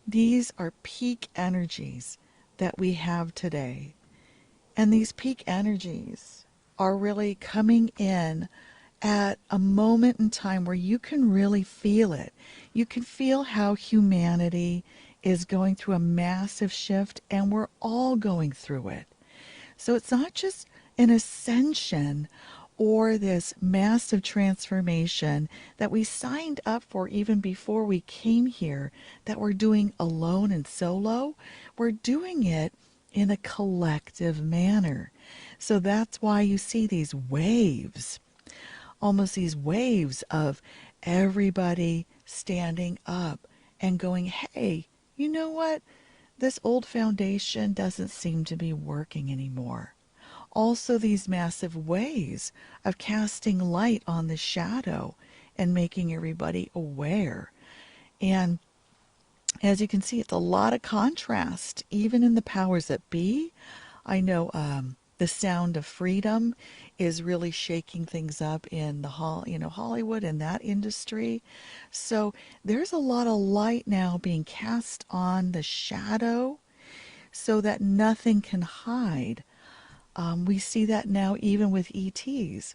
These are peak energies that we have today. And these peak energies are really coming in at a moment in time where you can really feel it. You can feel how humanity is going through a massive shift, and we're all going through it. So it's not just an ascension or this massive transformation that we signed up for even before we came here, that we're doing alone and solo. We're doing it in a collective manner. So that's why you see these waves, almost these waves of everybody standing up and going, hey, you know what? This old foundation doesn't seem to be working anymore. Also, these massive ways of casting light on the shadow and making everybody aware. And as you can see, it's a lot of contrast, even in the powers that be. I know the sound of freedom is really shaking things up in the Hollywood and that industry. So there's a lot of light now being cast on the shadow so that nothing can hide. We see that now even with ETs.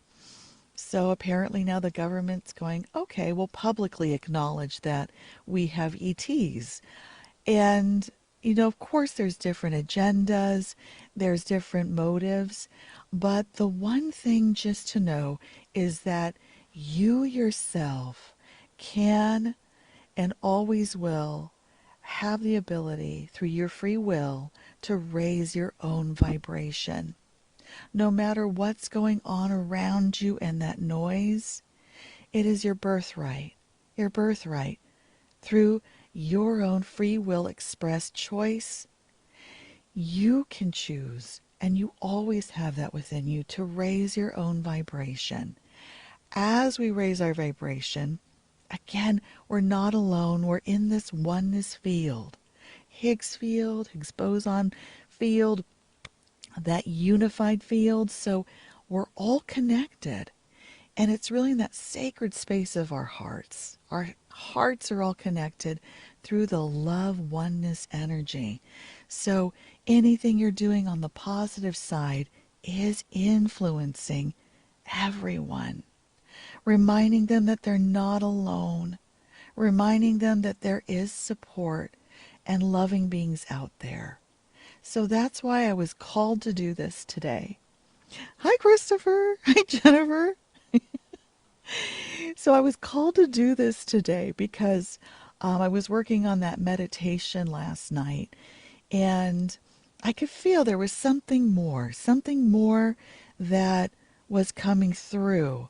So apparently now the government's going, okay, we'll publicly acknowledge that we have ETs. And, of course, there's different agendas, there's different motives. But the one thing just to know is that you yourself can and always will have the ability through your free will to raise your own vibration. No matter what's going on around you and that noise, it is your birthright through your own free will expressed choice. You can choose, and you always have that within you, to raise your own vibration. As we raise our vibration, again, we're not alone. We're in this oneness field. Higgs boson field, that unified field. So we're all connected. And it's really in that sacred space of our hearts. Our hearts are all connected through the love oneness energy. So anything you're doing on the positive side is influencing everyone, reminding them that they're not alone, reminding them that there is support and loving beings out there. So that's why I was called to do this today. Hi, Christopher. Hi, Jennifer. So I was called to do this today because I was working on that meditation last night, and I could feel there was something more that was coming through.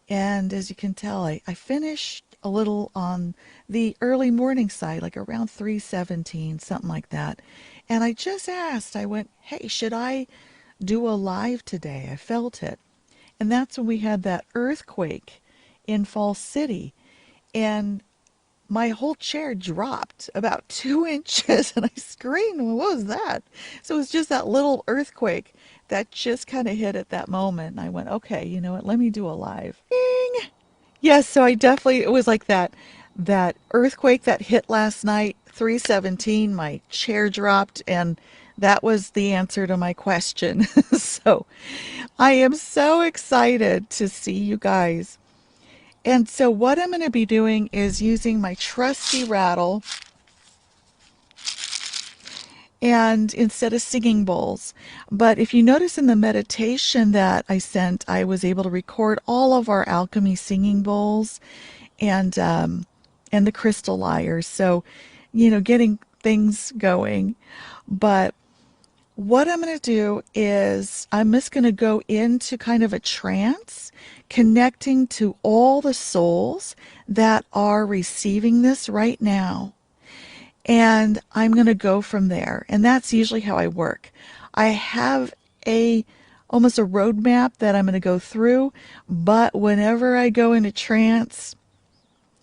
And as you can tell, I finished a little on the early morning side, like around 3:17, something like that. And I just asked, I went, hey, should I do a live today? I felt it. And that's when we had that earthquake in Fall City. And my whole chair dropped about 2 inches and I screamed, well, what was that? So it was just that little earthquake that just kind of hit at that moment. And I went, okay, you know what? Let me do a live. Ding! Yes, so I definitely, it was like that earthquake that hit last night, 317, my chair dropped, and that was the answer to my question. So I am so excited to see you guys. And so what I'm going to be doing is using my trusty rattle and instead of singing bowls. But if you notice in the meditation that I sent, I was able to record all of our alchemy singing bowls and the crystal lyres. So, getting things going. But what I'm going to do is I'm just going to go into kind of a trance, connecting to all the souls that are receiving this right now. And I'm going to go from there. And that's usually how I work. I have a almost a roadmap that I'm going to go through, but whenever I go into trance,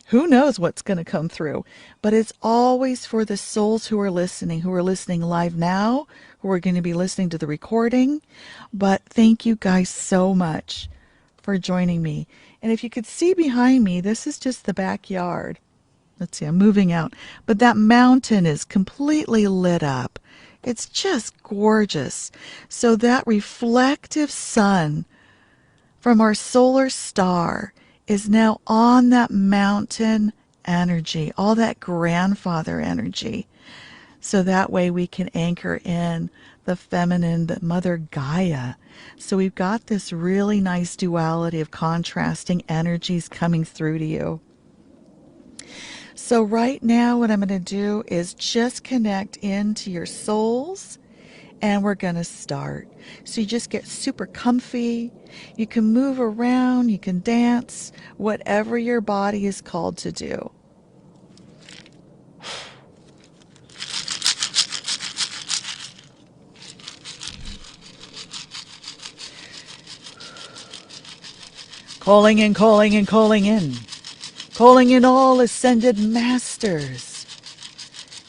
who knows what's going to come through. But it's always for the souls who are listening live now, who are going to be listening to the recording. But thank you guys so much for joining me. And if you could see behind me, this is just the backyard. let's see, I'm moving out. But that mountain is completely lit up. It's just gorgeous. So that reflective sun from our solar star is now on that mountain energy, all that grandfather energy. So that way we can anchor in the feminine, the Mother Gaia. So we've got this really nice duality of contrasting energies coming through to you. So right now what I'm going to do is just connect into your souls, and we're going to start. So you just get super comfy. You can move around, you can dance, whatever your body is called to do. Calling in, calling in, calling in. Calling in all ascended masters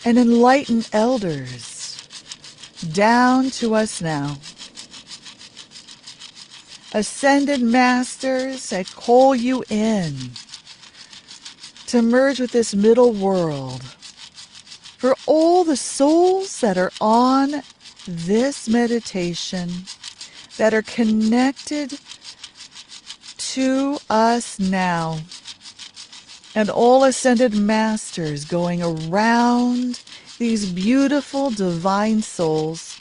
and enlightened elders down to us now. Ascended masters, I call you in to merge with this middle world. For all the souls that are on this meditation, that are connected to us now, and all ascended masters going around these beautiful divine souls,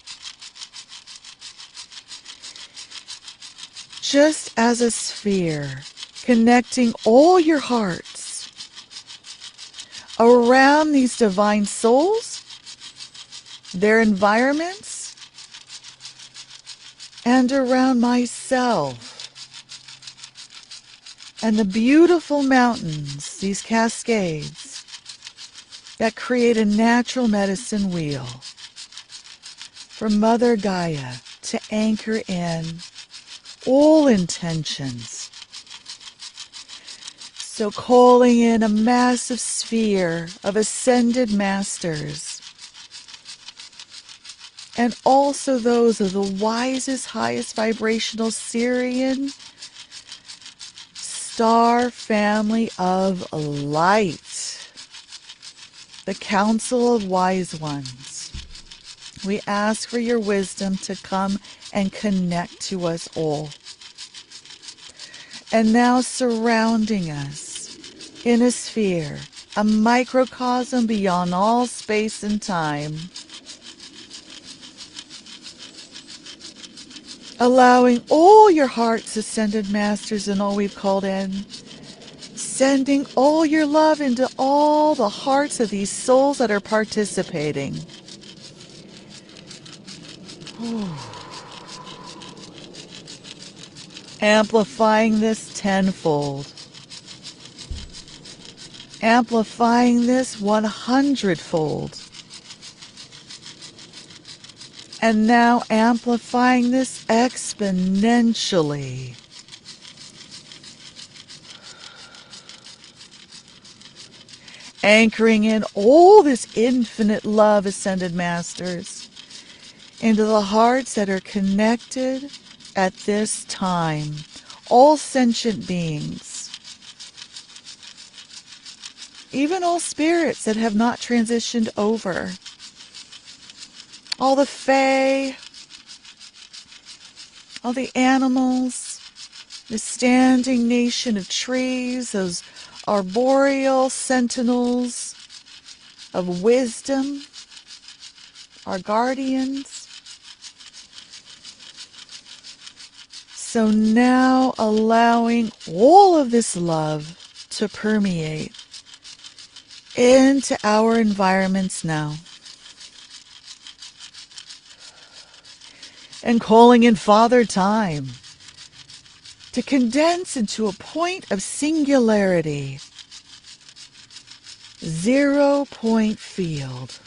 just as a sphere, connecting all your hearts around these divine souls, their environments, and around myself. And the beautiful mountains, these cascades, that create a natural medicine wheel for Mother Gaia to anchor in all intentions. So calling in a massive sphere of ascended masters, and also those of the wisest, highest vibrational Sirian star family of light, the Council of Wise Ones. We ask for your wisdom to come and connect to us all. And now surrounding us in a sphere, a microcosm beyond all space and time, allowing all your hearts, ascended masters, and all we've called in, sending all your love into all the hearts of these souls that are participating. Amplifying this tenfold. Amplifying this 100-fold. And now amplifying this exponentially. Anchoring in all this infinite love, ascended masters, into the hearts that are connected at this time. All sentient beings. Even all spirits that have not transitioned over. All the fae, all the animals, the standing nation of trees, those arboreal sentinels of wisdom, our guardians. So now allowing all of this love to permeate into our environments now. And calling in Father Time to condense into a point of singularity, 0 point field,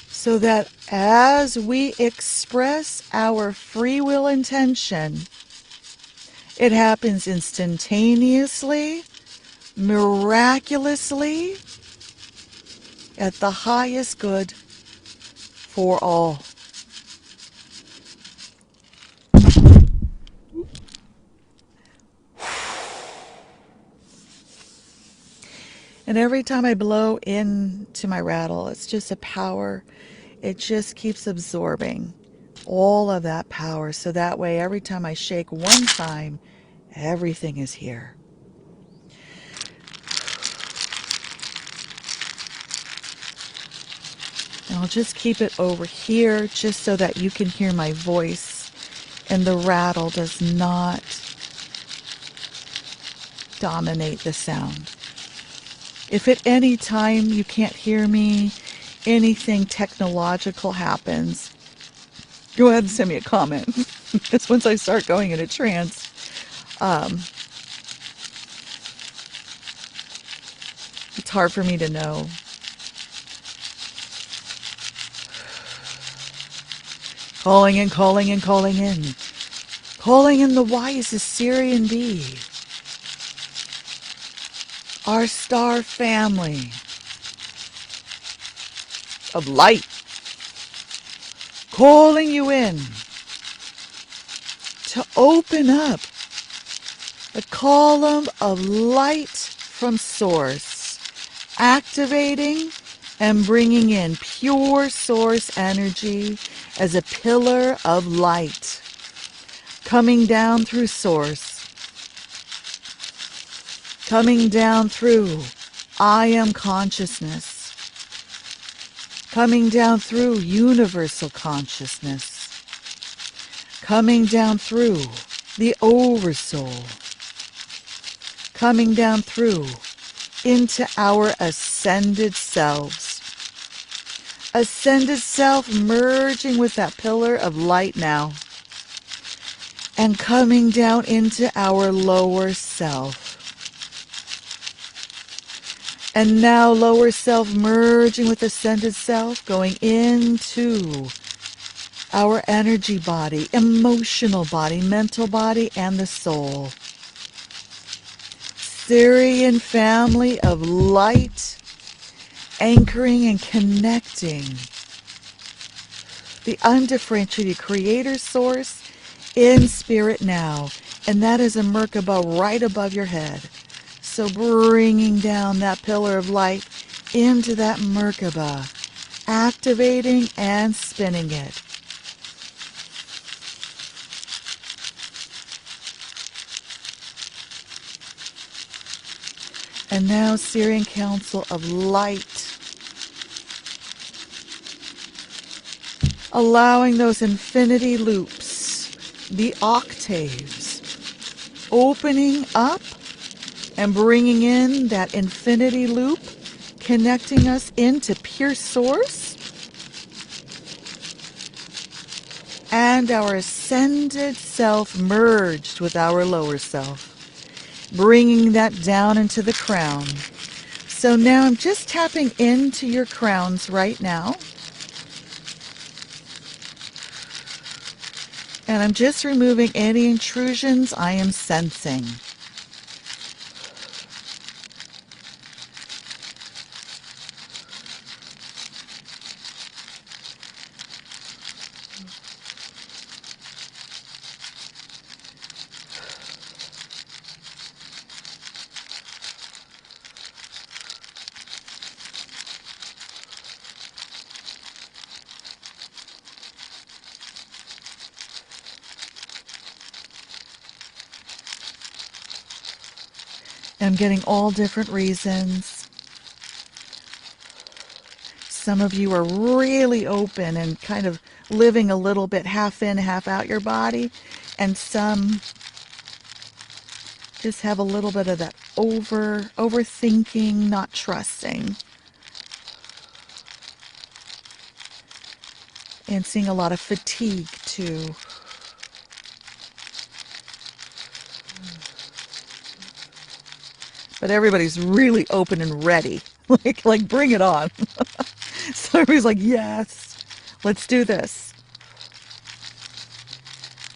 so that as we express our free will intention, it happens instantaneously, miraculously, at the highest good for all. And every time I blow into my rattle, it's just a power. It just keeps absorbing all of that power. So that way, every time I shake one time, everything is here. And I'll just keep it over here just so that you can hear my voice and the rattle does not dominate the sound. If at any time you can't hear me, anything technological happens, go ahead and send me a comment. Because once I start going in a trance, it's hard for me to know. Calling in, calling in, calling in. Calling in the wisest Sirian bee. Our star family of light. Calling you in to open up the column of light from source, activating and bringing in pure source energy as a pillar of light, coming down through source, coming down through I am consciousness, coming down through universal consciousness, coming down through the oversoul, coming down through into our ascended selves. Ascended self merging with that pillar of light now and coming down into our lower self. And now lower self merging with ascended self, going into our energy body, emotional body, mental body, and the soul. Sirian family of light, anchoring and connecting the undifferentiated creator source in spirit now. And that is a Merkaba right above your head. So bringing down that pillar of light into that Merkaba, activating and spinning it. And now Sirian Council of Light, allowing those infinity loops, the octaves, opening up and bringing in that infinity loop, connecting us into pure source and our ascended self merged with our lower self, bringing that down into the crown. So now I'm just tapping into your crowns right now. And I'm just removing any intrusions I am sensing. I'm getting all different reasons. Some of you are really open and kind of living a little bit half in, half out your body. And some just have a little bit of that overthinking, not trusting. And seeing a lot of fatigue too. But everybody's really open and ready. Like bring it on. So everybody's like, yes, let's do this.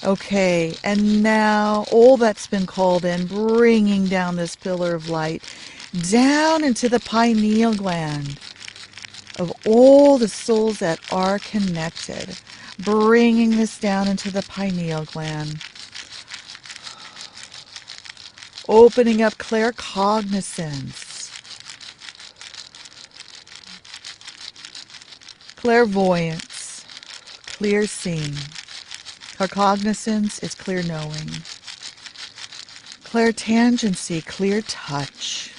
Okay, and now all that's been called in, bringing down this pillar of light, down into the pineal gland of all the souls that are connected, bringing this down into the pineal gland. Opening up claircognizance Clairvoyance, clear seeing. Claircognizance is clear knowing. Clairtangency, clear touch.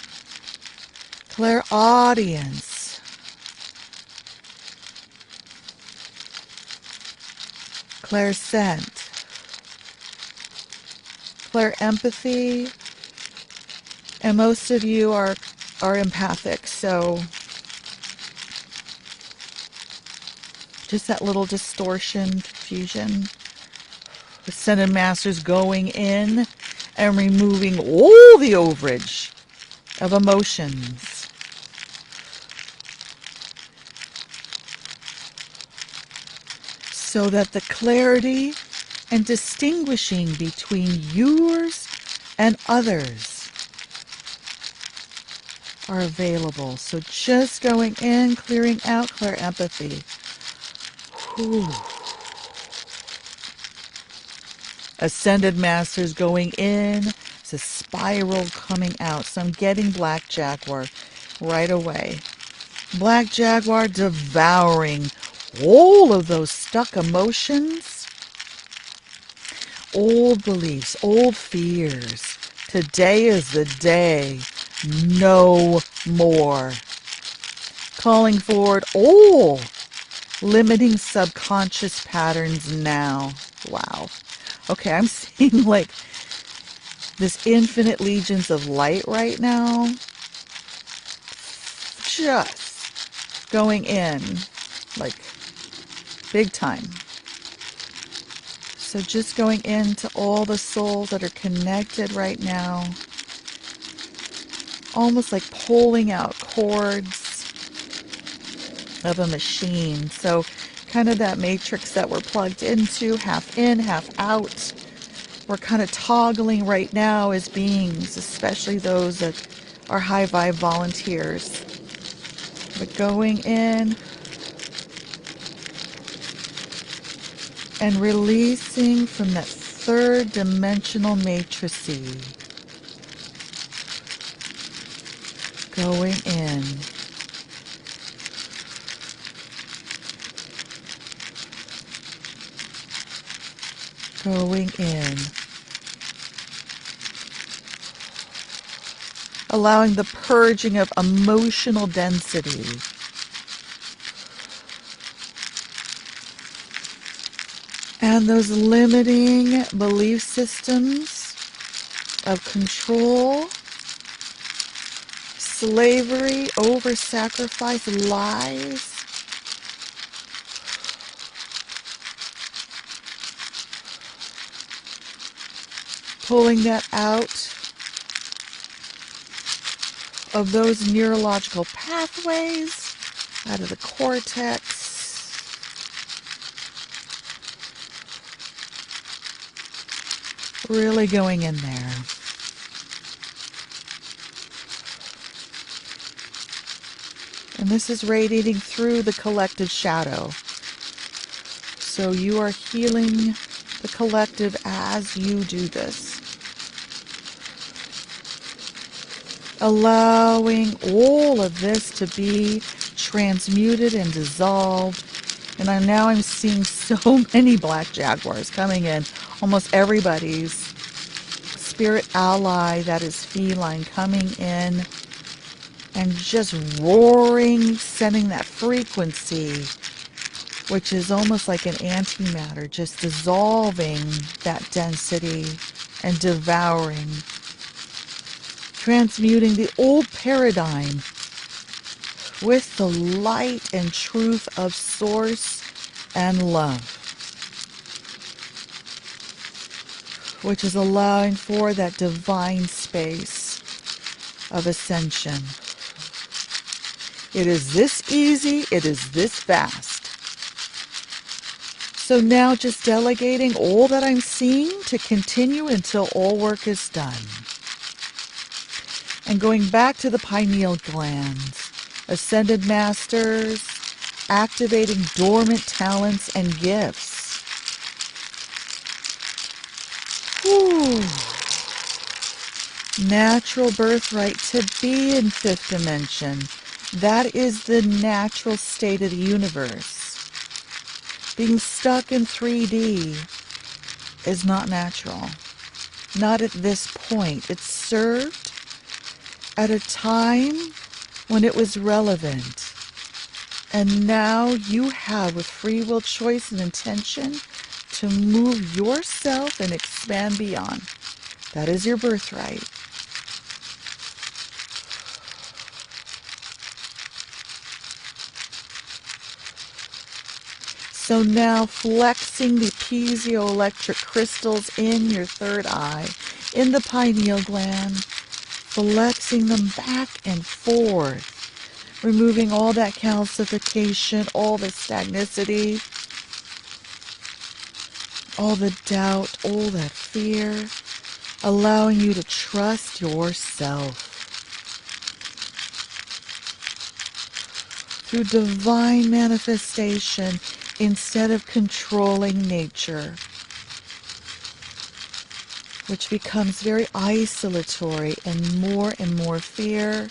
Clairaudience. Clairscent. Clairempathy. And most of you are empathic, so just that little distortion, confusion. Ascended Masters going in and removing all the overage of emotions. So that the clarity and distinguishing between yours and others are available. So just going in, clearing out, clear empathy. Whew. Ascended Masters going in. It's a spiral coming out. So I'm getting Black Jaguar right away. Black Jaguar devouring all of those stuck emotions, old beliefs, old fears. Today is the day. No more. Calling forward all limiting subconscious patterns now. Wow. Okay, I'm seeing like this infinite legions of light right now. Just going in like big time. So just going into all the souls that are connected right now. Almost like pulling out cords of a machine. So kind of that matrix that we're plugged into, half in, half out. We're kind of toggling right now as beings, especially those that are high vibe volunteers. But going in and releasing from that third dimensional matrices. Going in. Going in. Allowing the purging of emotional density. And those limiting belief systems of control, slavery, over-sacrifice, lies. Pulling that out of those neurological pathways, out of the cortex. Really going in there. And this is radiating through the collective shadow. So you are healing the collective as you do this. Allowing all of this to be transmuted and dissolved. And now I'm seeing so many Black Jaguars coming in. Almost everybody's spirit ally that is feline coming in and just roaring, sending that frequency, which is almost like an antimatter, just dissolving that density and devouring, transmuting the old paradigm with the light and truth of source and love, which is allowing for that divine space of ascension. It is this easy, it is this fast. So now just delegating all that I'm seeing to continue until all work is done. And going back to the pineal glands, ascended masters, activating dormant talents and gifts. Whew. Natural birthright to be in fifth dimension, That is the natural state of the universe. Being stuck in 3D is not natural. Not at this point. It served at a time when it was relevant. And now you have, with free will, choice, and intention, to move yourself and expand beyond. That is your birthright. So now flexing the piezoelectric crystals in your third eye, in the pineal gland, flexing them back and forth, removing all that calcification, all the stagnicity, all the doubt, all that fear, allowing you to trust yourself. Through divine manifestation instead of controlling nature, which becomes very isolatory and more fear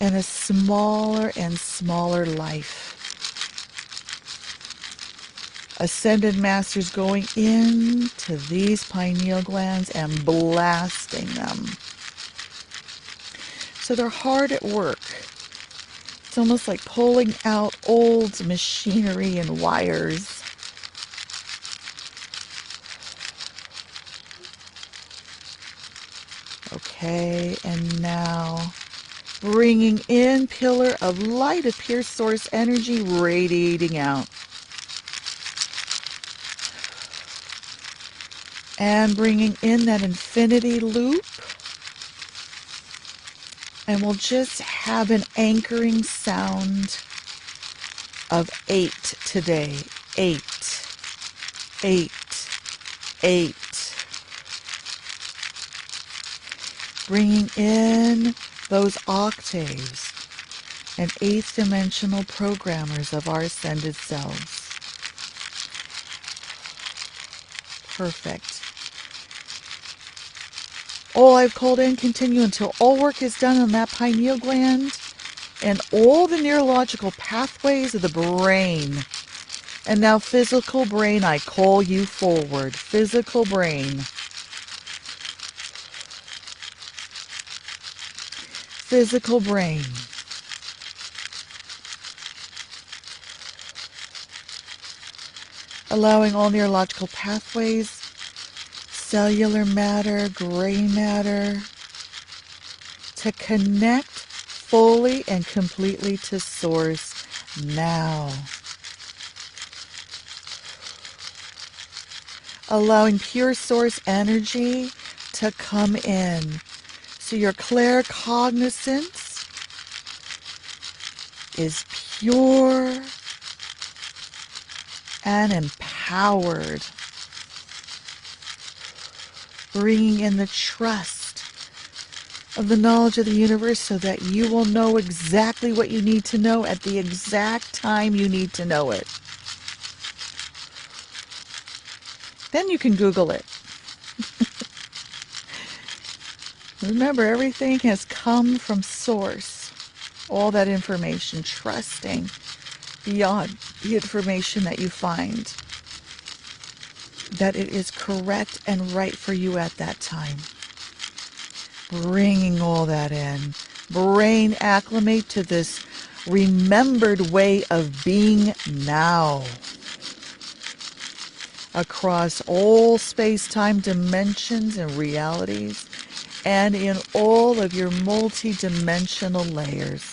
and a smaller and smaller life. Ascended Masters going into these pineal glands and blasting them. So they're hard at work. It's almost like pulling out old machinery and wires. Okay, and now bringing in pillar of light, a pure source energy radiating out. And bringing in that infinity loop. And we'll just have an anchoring sound of 8 today. 8, 8, 8. Bringing in those octaves and 8th dimensional programmers of our ascended selves. Perfect. All I've called in, continue until all work is done on that pineal gland and all the neurological pathways of the brain. And now physical brain, I call you forward. Physical brain. Physical brain. Allowing all neurological pathways, cellular matter, gray matter, to connect fully and completely to Source now. Allowing pure Source energy to come in. So your claircognizance is pure and empowered. Bringing in the trust of the knowledge of the universe so that you will know exactly what you need to know at the exact time you need to know it. Then you can Google it. Remember, everything has come from Source. All that information, trusting beyond the information that you find, that it is correct and right for you at that time. Bringing all that in. Brain acclimate to this remembered way of being now. Across all space-time dimensions and realities, and in all of your multi-dimensional layers.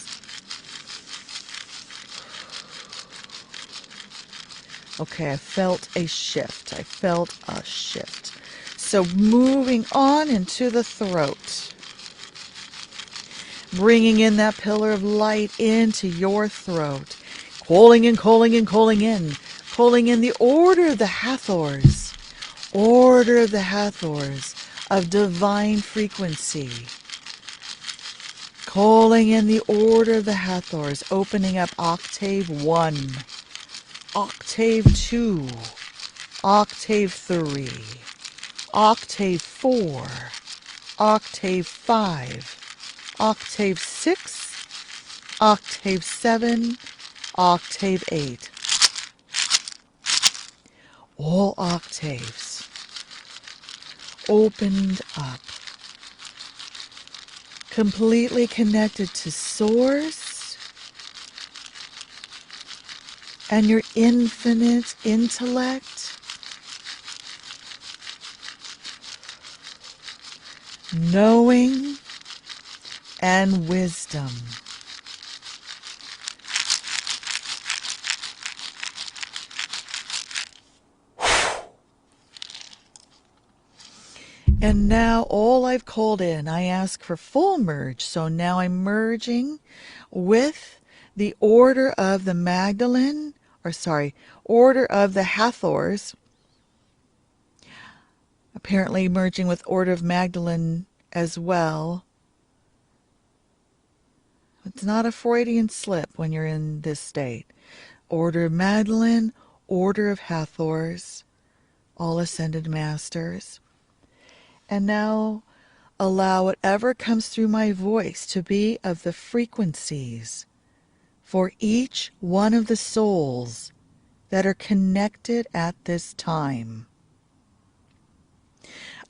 Okay, I felt a shift. I felt a shift. So moving on into the throat. Bringing in that pillar of light into your throat. Calling in, calling in, calling in. Calling in the order of the Hathors. Order of the Hathors of divine frequency. Calling in the order of the Hathors. Opening up octave 1. Octave 2, octave 3, octave 4, octave 5, octave 6, octave 7, octave 8. All octaves opened up, completely connected to Source and your infinite intellect, knowing and wisdom. And now all I've called in, I ask for full merge. So now I'm merging with the order of the Magdalene, order of the Hathors. Apparently merging with order of Magdalene as well. It's not a Freudian slip when you're in this state. Order of Magdalene, order of Hathors, all ascended masters. And now allow whatever comes through my voice to be of the frequencies for each one of the souls that are connected at this time.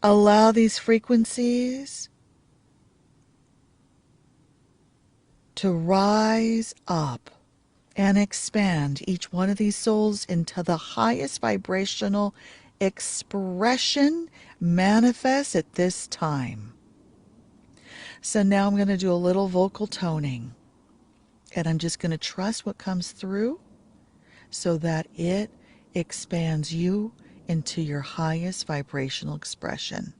Allow these frequencies to rise up and expand each one of these souls into the highest vibrational expression manifest at this time. So now I'm going to do a little vocal toning, and I'm just going to trust what comes through so that it expands you into your highest vibrational expression.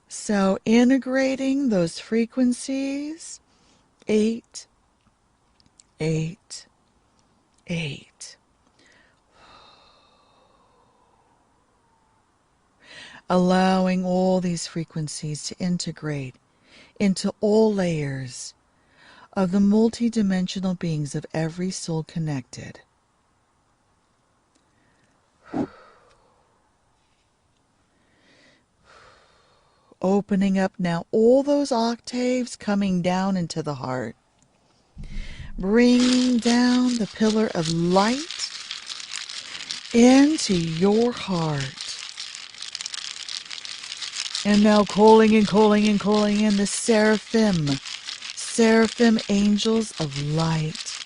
So integrating those frequencies, 8, 8, 8. Allowing all these frequencies to integrate into all layers of the multidimensional beings of every soul connected. Opening up now all those octaves coming down into the heart. Bringing down the pillar of light into your heart. And now calling in the seraphim angels of light.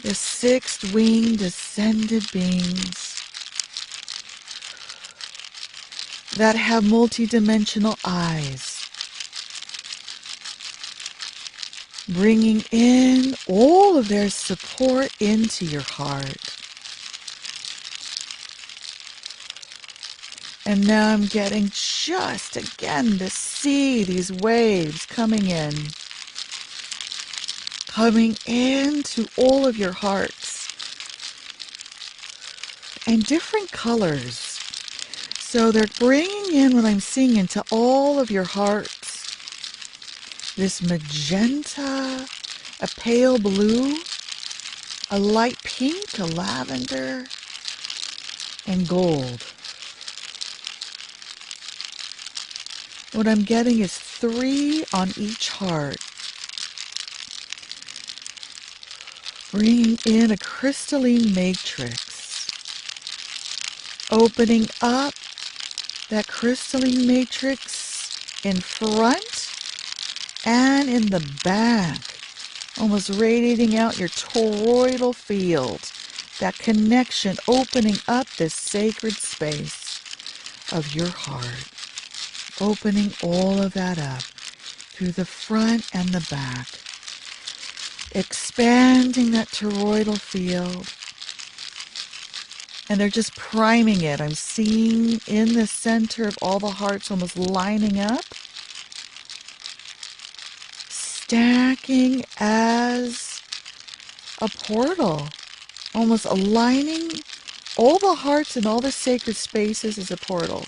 The sixth-winged ascended beings that have multidimensional eyes, bringing in all of their support into your heart. And now I'm getting just again to see these waves coming into all of your hearts, and different colors. So they're bringing in what I'm seeing into all of your hearts. This magenta, a pale blue, a light pink, a lavender, and gold. What I'm getting is 3 on each heart. Bringing in a crystalline matrix. Opening up that crystalline matrix in front and in the back. Almost radiating out your toroidal field. That connection, opening up this sacred space of your heart. Opening all of that up through the front and the back. Expanding that toroidal field. And they're just priming it. I'm seeing in the center of all the hearts almost lining up. Stacking as a portal. Almost aligning all the hearts and all the sacred spaces as a portal.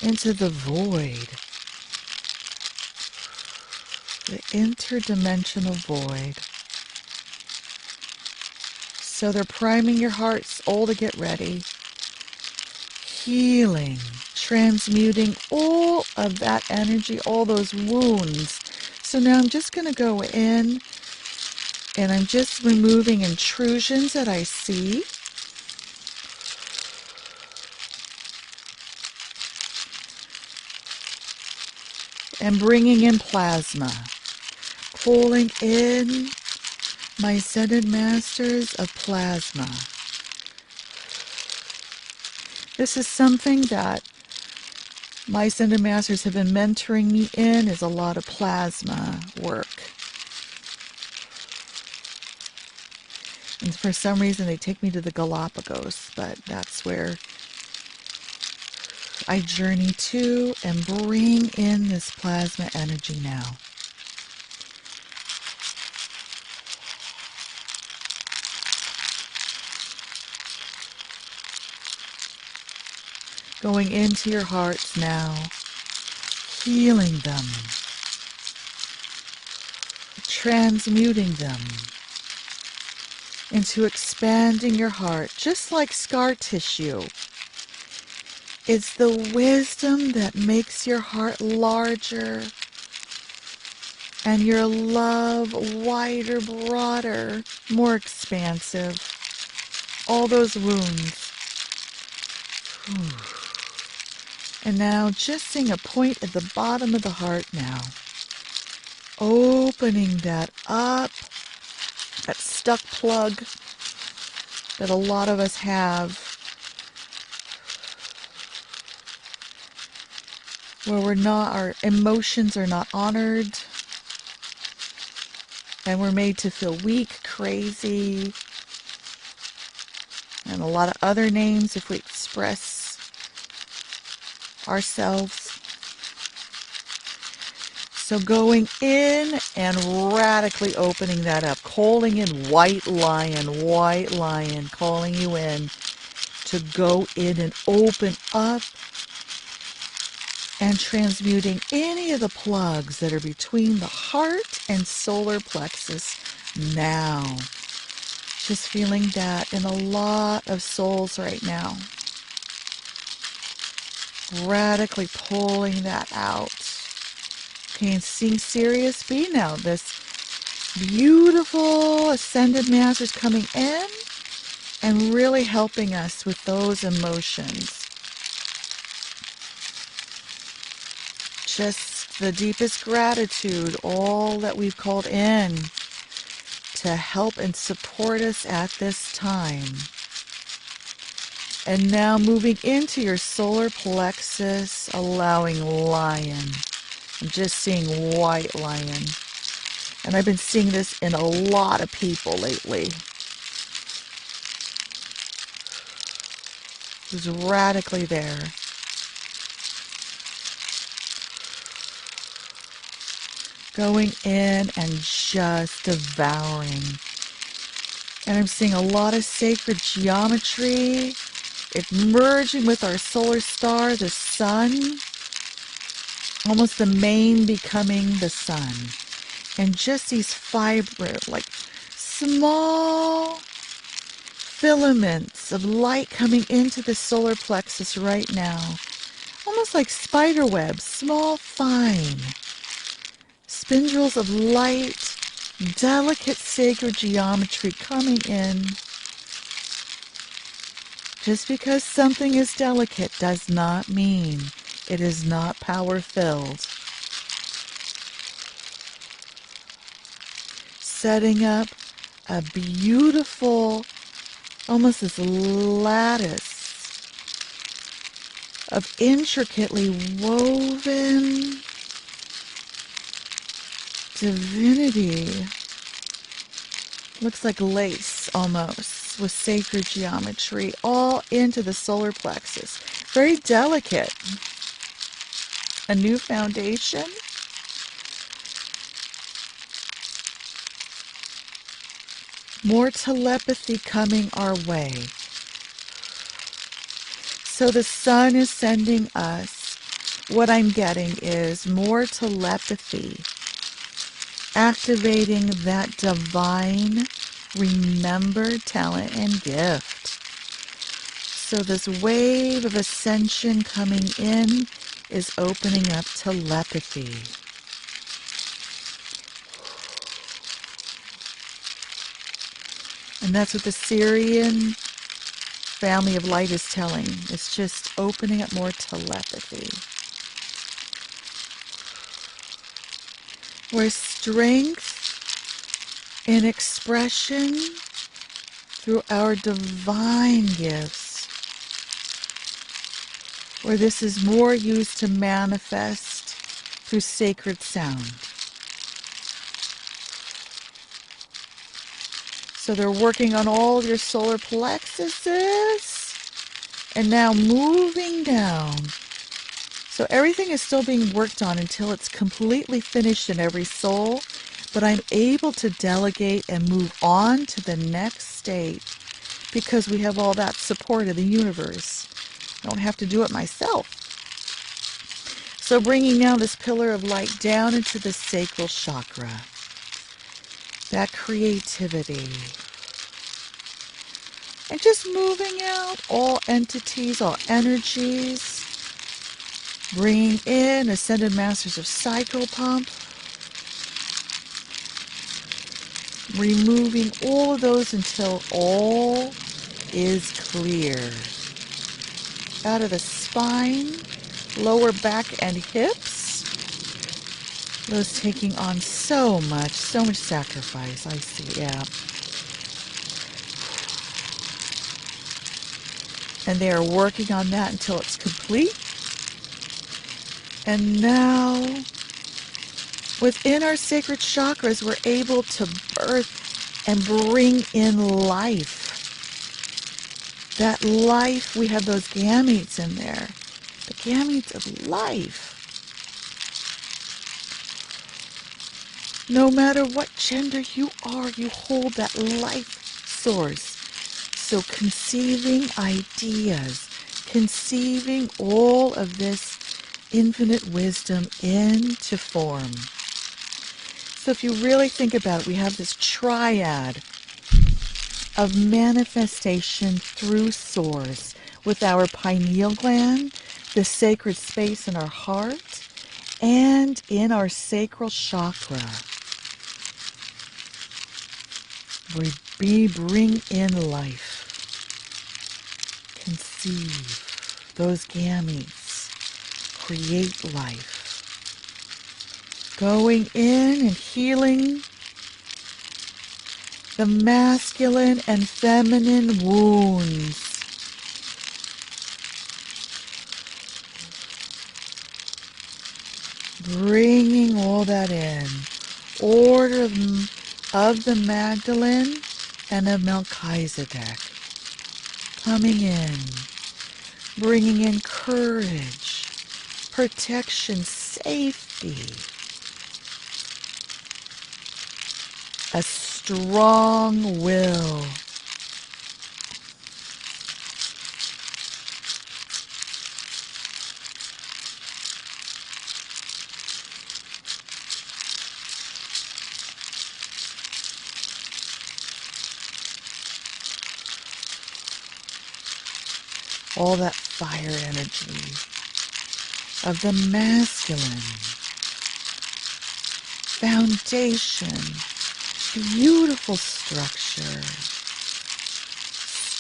Into the void. The interdimensional void. So they're priming your hearts all to get ready. Healing, transmuting all of that energy, all those wounds. So now I'm just going to go in and I'm just removing intrusions that I see. And bringing in plasma. Pulling in my ascended masters of plasma. This is something that my ascended masters have been mentoring me in, is a lot of plasma work. And for some reason they take me to the Galapagos, but that's where I journey to and bring in this plasma energy now. Going into your hearts now, healing them, transmuting them into expanding your heart, just like scar tissue. It's the wisdom that makes your heart larger and your love wider, broader, more expansive. All those wounds. And now just seeing a point at the bottom of the heart now. Opening that up. That stuck plug that a lot of us have. Where our emotions are not honored. And we're made to feel weak, crazy. And a lot of other names if we express ourselves. So going in and radically opening that up, calling in white lion, calling you in to go in and open up and transmuting any of the plugs that are between the heart and solar plexus now. Just feeling that in a lot of souls right now. Radically pulling that out. Okay, and seeing Sirius be now. This beautiful ascended masters coming in and really helping us with those emotions. Just the deepest gratitude, all that we've called in to help and support us at this time. And now moving into your solar plexus, allowing lion. I'm just seeing white lion. And I've been seeing this in a lot of people lately. Who's radically there. Going in and just devouring. And I'm seeing a lot of sacred geometry. It's merging with our solar star, the sun. Almost the main becoming the sun. And just these small filaments of light coming into the solar plexus right now. Almost like spider webs, small, fine spindles of light, delicate sacred geometry coming in. Just because something is delicate does not mean it is not power-filled. Setting up a beautiful, almost this lattice of intricately woven divinity. Looks like lace almost, with sacred geometry all into the solar plexus. Very delicate. A new foundation. More telepathy coming our way. So the sun is sending us, what I'm getting is more telepathy, activating that divine remembered talent and gift. So this wave of ascension coming in is opening up telepathy. And that's what the Sirian family of light is telling. It's just opening up more telepathy. Where strength in expression through our divine gifts, where this is more used to manifest through sacred sound. So they're working on all of your solar plexuses and now moving down. So everything is still being worked on until it's completely finished in every soul, but I'm able to delegate and move on to the next state because we have all that support of the universe. I don't have to do it myself. So bringing now this pillar of light down into the sacral chakra. That creativity. And just moving out all entities, all energies. Bringing in Ascended Masters of Psychopomp. Removing all of those until all is clear. Out of the spine, lower back and hips. Those taking on so much sacrifice. I see, yeah. And they are working on that until it's complete. And now, within our sacred chakras, we're able to birth and bring in life. That life, we have those gametes in there. The gametes of life. No matter what gender you are, you hold that life source. So conceiving ideas, conceiving all of this infinite wisdom into form. So if you really think about it, we have this triad of manifestation through source with our pineal gland, the sacred space in our heart, and in our sacral chakra. We bring in life. Conceive those gametes. Create life. Going in and healing the masculine and feminine wounds. Bringing all that in. Order of the Magdalene and of Melchizedek. Coming in. Bringing in courage, protection, safety. A strong will. all that fire energy of the masculine foundation, beautiful structure,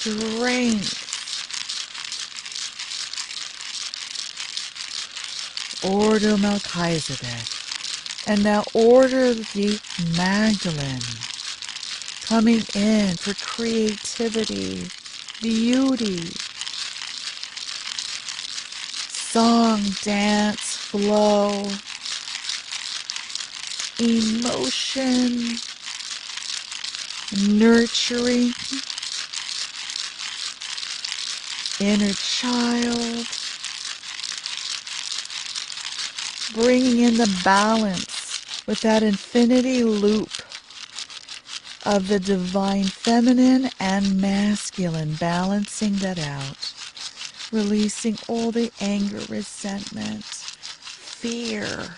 strength, order Melchizedek. And now order the Magdalene coming in for creativity, beauty, song, dance, flow, emotion, nurturing, inner child, bringing in the balance with that infinity loop of the divine feminine and masculine, balancing that out, releasing all the anger, resentment, fear,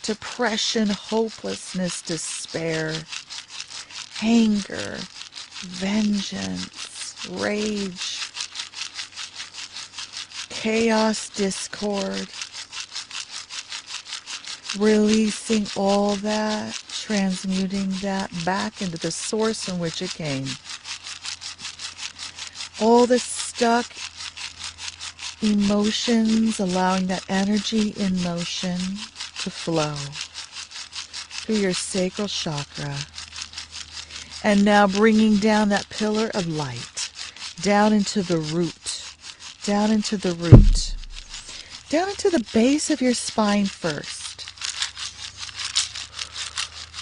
depression, hopelessness, despair, anger, vengeance, rage, chaos, discord, releasing all that, transmuting that back into the source from which it came. All the stuck emotions, allowing that energy in motion to flow through your sacral chakra. And now bringing down that pillar of light, down into the root, down into the root, down into the base of your spine first.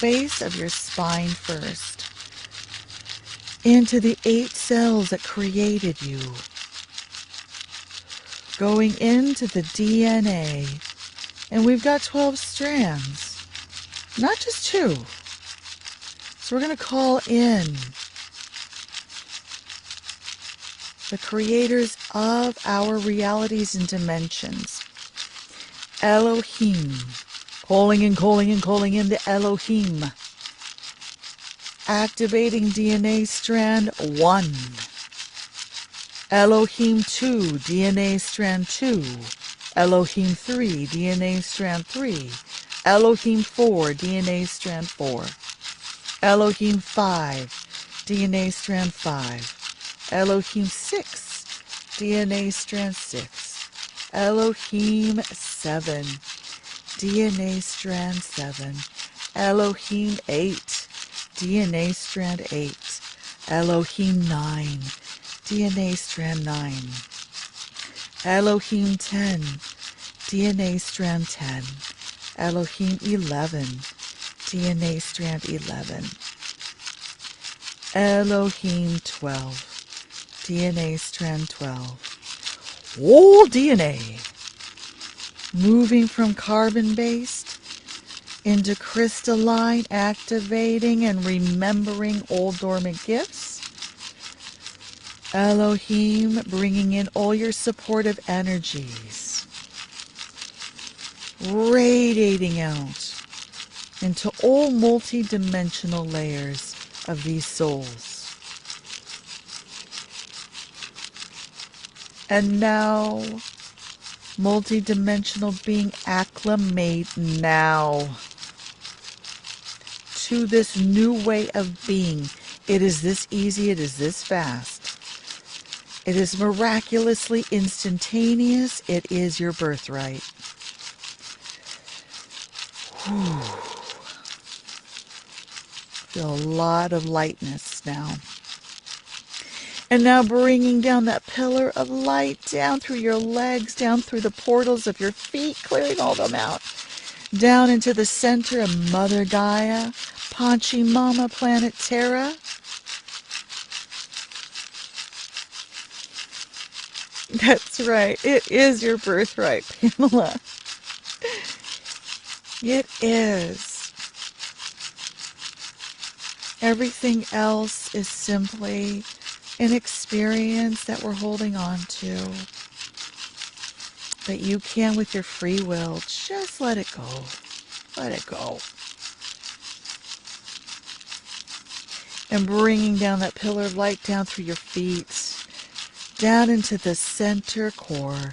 Base of your spine first, into the 8 cells that created you, going into the DNA, and we've got 12 strands, not just 2. So we're going to call in the creators of our realities and dimensions, Elohim. Calling in the Elohim. Activating DNA strand 1. Elohim 2, DNA strand 2. Elohim 3, DNA strand 3. Elohim 4, DNA strand 4. Elohim 5, DNA strand 5. Elohim 6, DNA strand 6. Elohim 7, DNA strand 7, Elohim 8, DNA strand 8, Elohim 9, DNA strand 9, Elohim 10, DNA strand 10, Elohim 11, DNA strand 11, Elohim 12, DNA strand 12, all DNA moving from carbon-based into crystalline, activating and remembering all dormant gifts. Elohim bringing in all your supportive energies, radiating out into all multi-dimensional layers of these souls. And now, multi-dimensional being, acclimate now to this new way of being. It is this easy, it is this fast. It is miraculously instantaneous. It is your birthright. Whew. Feel a lot of lightness now. And now bringing down that pillar of light down through your legs, down through the portals of your feet, clearing all them out. Down into the center of Mother Gaia, Panchi Mama Planet Terra. That's right. It is your birthright, Pamela. It is. Everything else is simply an experience that we're holding on to, that you can, with your free will, just let it go. Let it go. And bringing down that pillar of light down through your feet, down into the center core.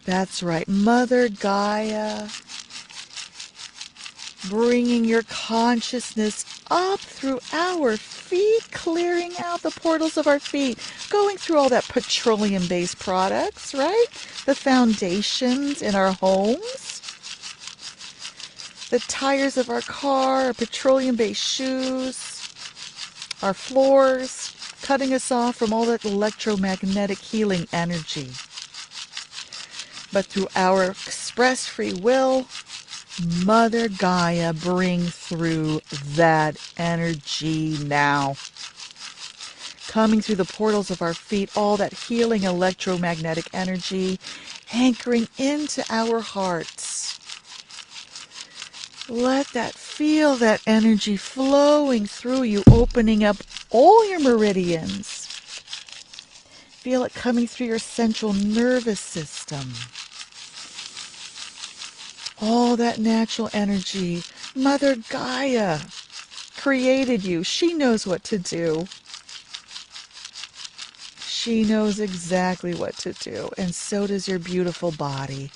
That's right, Mother Gaia, bringing your consciousness up through our feet, clearing out the portals of our feet, going through all that petroleum-based products, right? The foundations in our homes, the tires of our car, our petroleum-based shoes, our floors, cutting us off from all that electromagnetic healing energy. But through our express free will, Mother Gaia, bring through that energy now. Coming through the portals of our feet, all that healing electromagnetic energy, anchoring into our hearts. Feel that energy flowing through you, opening up all your meridians. Feel it coming through your central nervous system. All that natural energy. Mother Gaia created you. She knows what to do. She knows exactly what to do. And so does your beautiful body.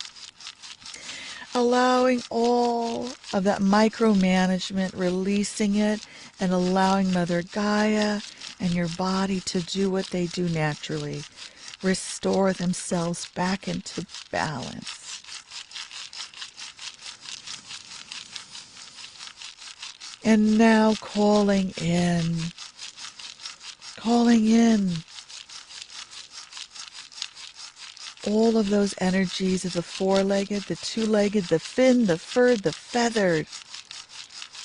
Allowing all of that micromanagement, releasing it, and allowing Mother Gaia and your body to do what they do naturally. Restore themselves back into balance. And now calling in all of those energies of the four-legged, the two-legged, the fin, the furred, the feathered,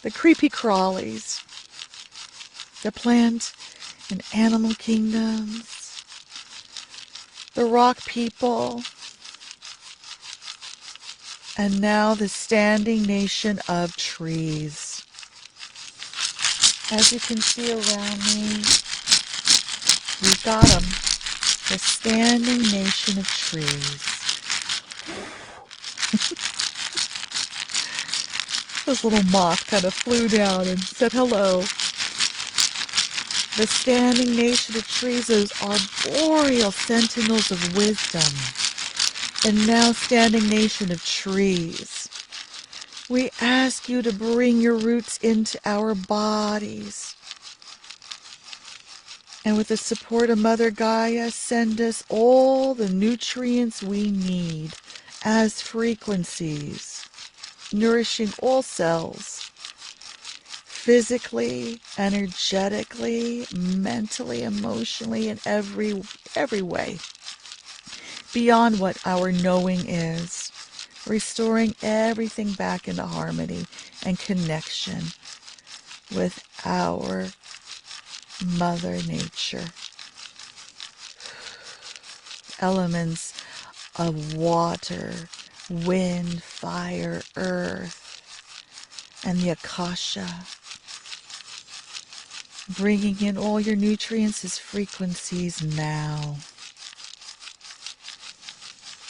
the creepy crawlies, the plant and animal kingdoms, the rock people, and now the standing nation of trees. As you can see around me, we've got them. The standing nation of trees. This little moth kind of flew down and said hello. The standing nation of trees, those arboreal sentinels of wisdom. And now standing nation of trees. We ask you to bring your roots into our bodies. And with the support of Mother Gaia, send us all the nutrients we need as frequencies, nourishing all cells, physically, energetically, mentally, emotionally, in every way, beyond what our knowing is, restoring everything back into harmony and connection with our Mother Nature. Elements of water, wind, fire, earth, and the Akasha. Bringing in all your nutrients as frequencies now.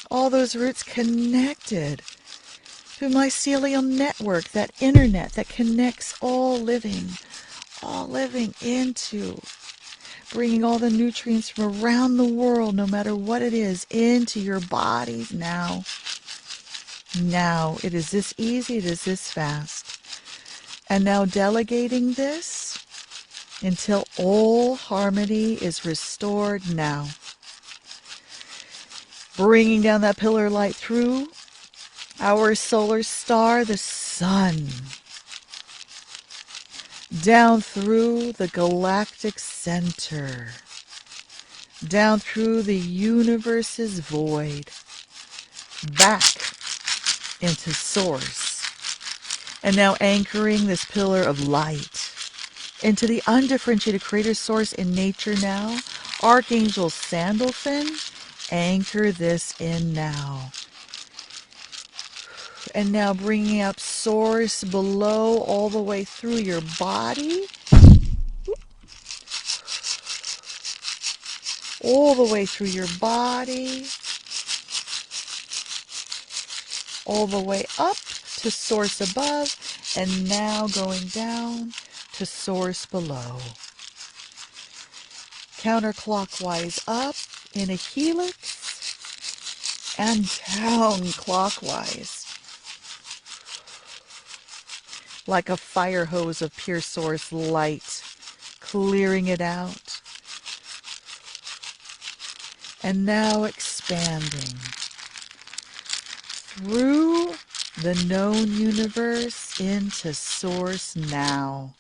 All those roots connected through mycelial network, that internet that connects all living into bringing all the nutrients from around the world, no matter what it is, into your bodies now. Now, it is this easy, it is this fast. And now delegating this until all harmony is restored now. Bringing down that pillar light through our solar star, the sun. Down through the galactic center. Down through the universe's void. Back into source. And now anchoring this pillar of light into the undifferentiated creator source in nature now. Archangel Sandalphon, anchor this in now. And now bringing up source below all the way through your body. All the way through your body. All the way up to source above. And now going down to source below. counterclockwise up in a helix and down clockwise, like a fire hose of pure source light, clearing it out. And now expanding through the known universe into source now.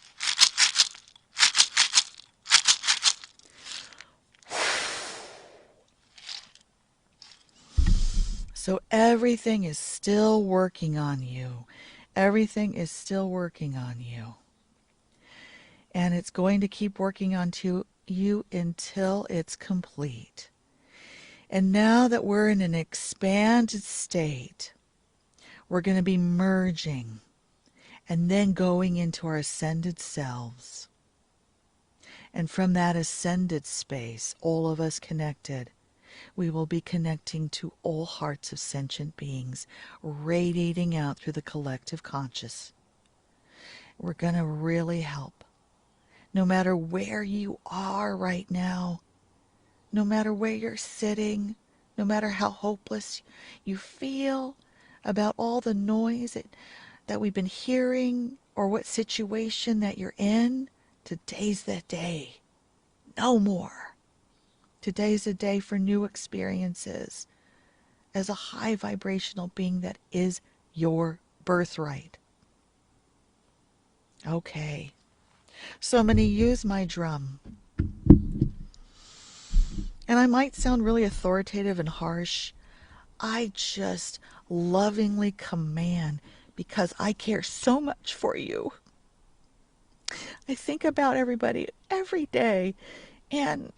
So everything is still working on you. Everything is still working on you. And it's going to keep working on you until it's complete. And now that we're in an expanded state, we're going to be merging and then going into our ascended selves. And from that ascended space, all of us connected, we will be connecting to all hearts of sentient beings, radiating out through the collective conscious. We're going to really help. No matter where you are right now, no matter where you're sitting, no matter how hopeless you feel about all the noise that we've been hearing or what situation that you're in, today's the day. No more. Today's a day for new experiences as a high vibrational being that is your birthright. Okay. So I'm going to use my drum. And I might sound really authoritative and harsh. I just lovingly command because I care so much for you. I think about everybody every day, and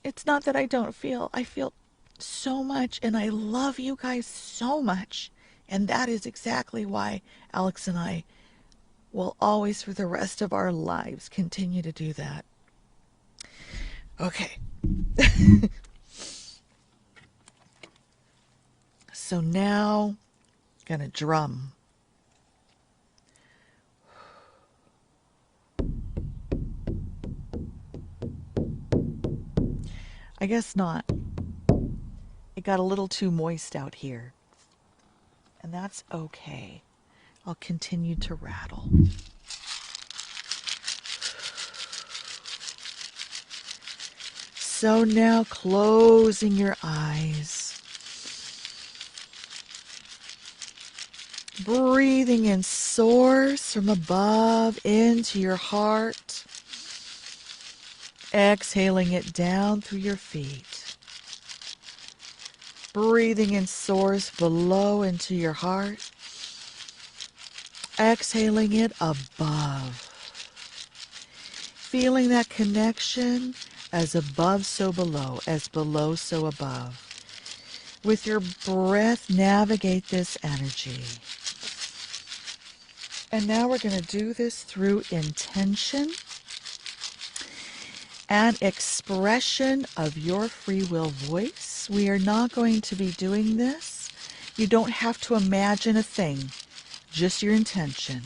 it's not that I feel so much, and I love you guys so much. And that is exactly why Alex and I will always, for the rest of our lives, continue to do that. Okay. So now, gonna drum. I guess not. It got a little too moist out here. And that's okay. I'll continue to rattle. So now closing your eyes. Breathing in source from above into your heart. Exhaling it down through your feet. Breathing in source below into your heart. Exhaling it above. Feeling that connection as above so below, as below so above. With your breath, navigate this energy. And now we're going to do this through intention and expression of your free will voice. We are not going to be doing this. You don't have to imagine a thing, just your intention.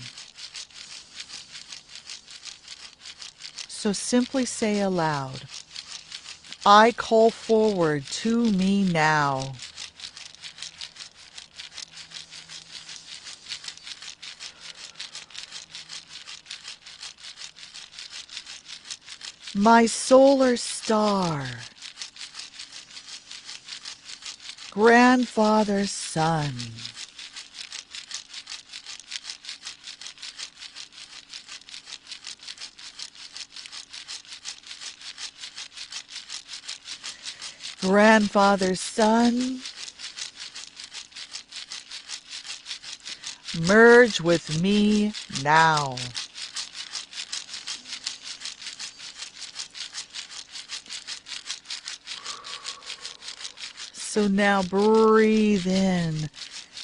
So simply say aloud, I call forward to me now. My solar star, grandfather's son, grandfather's son, merge with me now. So now breathe in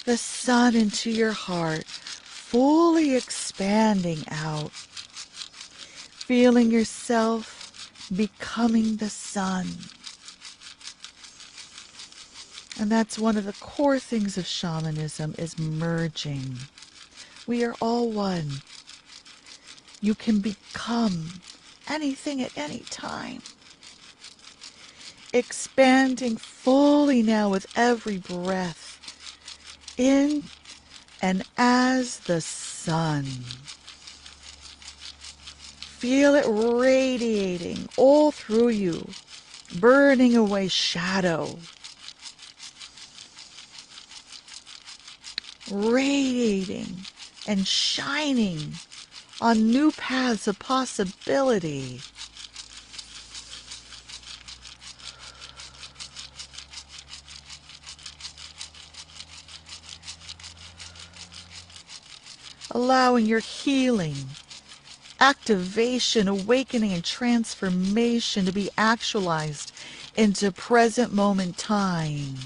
the sun into your heart, fully expanding out, feeling yourself becoming the sun. And that's one of the core things of shamanism, is merging. We are all one. You can become anything at any time. Expanding fully now with every breath, in and as the sun. Feel it radiating all through you, burning away shadow, radiating and shining on new paths of possibility. Allowing your healing, activation, awakening, and transformation to be actualized into present moment time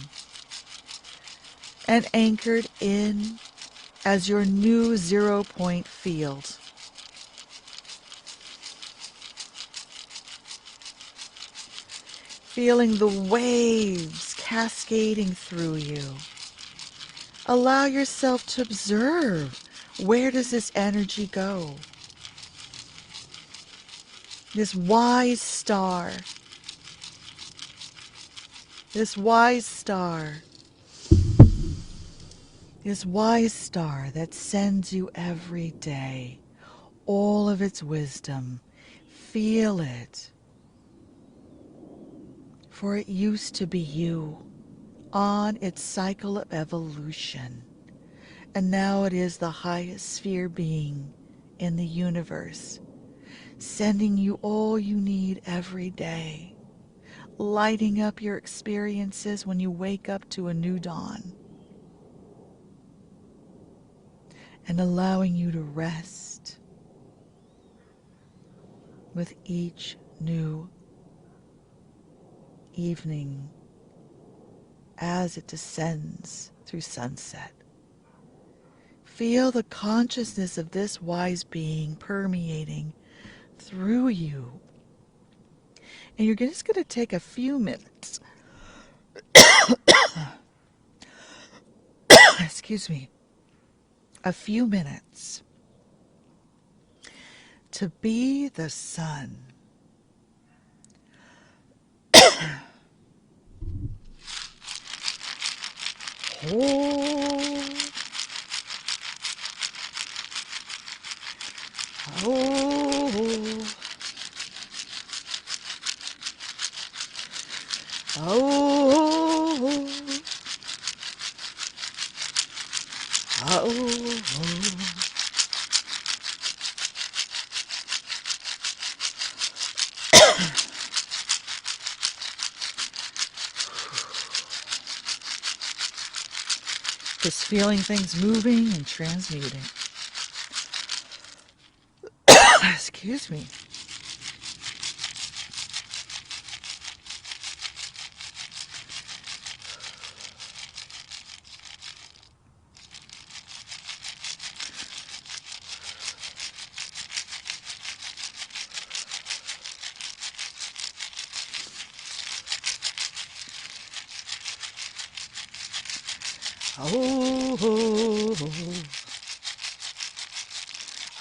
and anchored in as your new 0 point field. Feeling the waves cascading through you. Allow yourself to observe, where does this energy go? This wise star, this wise star, this wise star that sends you every day all of its wisdom. Feel it. For it used to be you on its cycle of evolution. And now it is the highest sphere being in the universe, sending you all you need every day, lighting up your experiences when you wake up to a new dawn, and allowing you to rest with each new evening as it descends through sunset. Feel the consciousness of this wise being permeating through you. And you're just going to take a few minutes, excuse me, a few minutes to be the sun. Hold. Oh. Oh. Oh. Just feeling things moving and transmuting. Excuse me. Oh,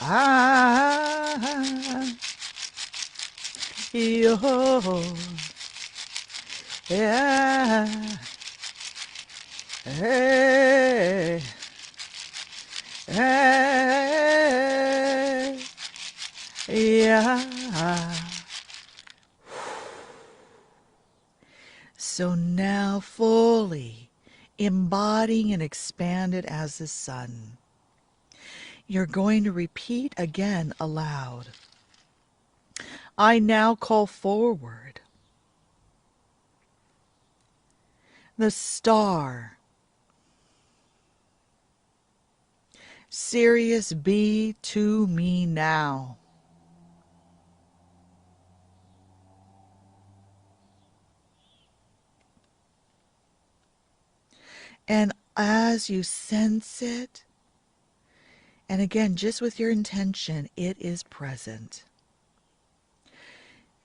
ah, yo, yeah, hey, hey, yeah. So now fully embodying and expanded as the sun, you're going to repeat again aloud. I now call forward the star, Sirius, be to me now. And as you sense it, and again, just with your intention, it is present.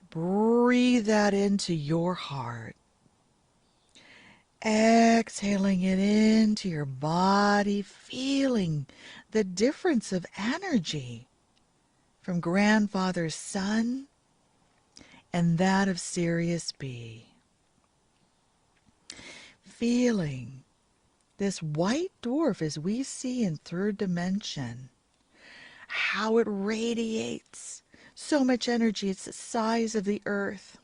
Breathe that into your heart. Exhaling it into your body, feeling the difference of energy from grandfather's sun and that of Sirius B. Feeling this white dwarf as we see in third dimension, how it radiates so much energy. It's the size of the earth.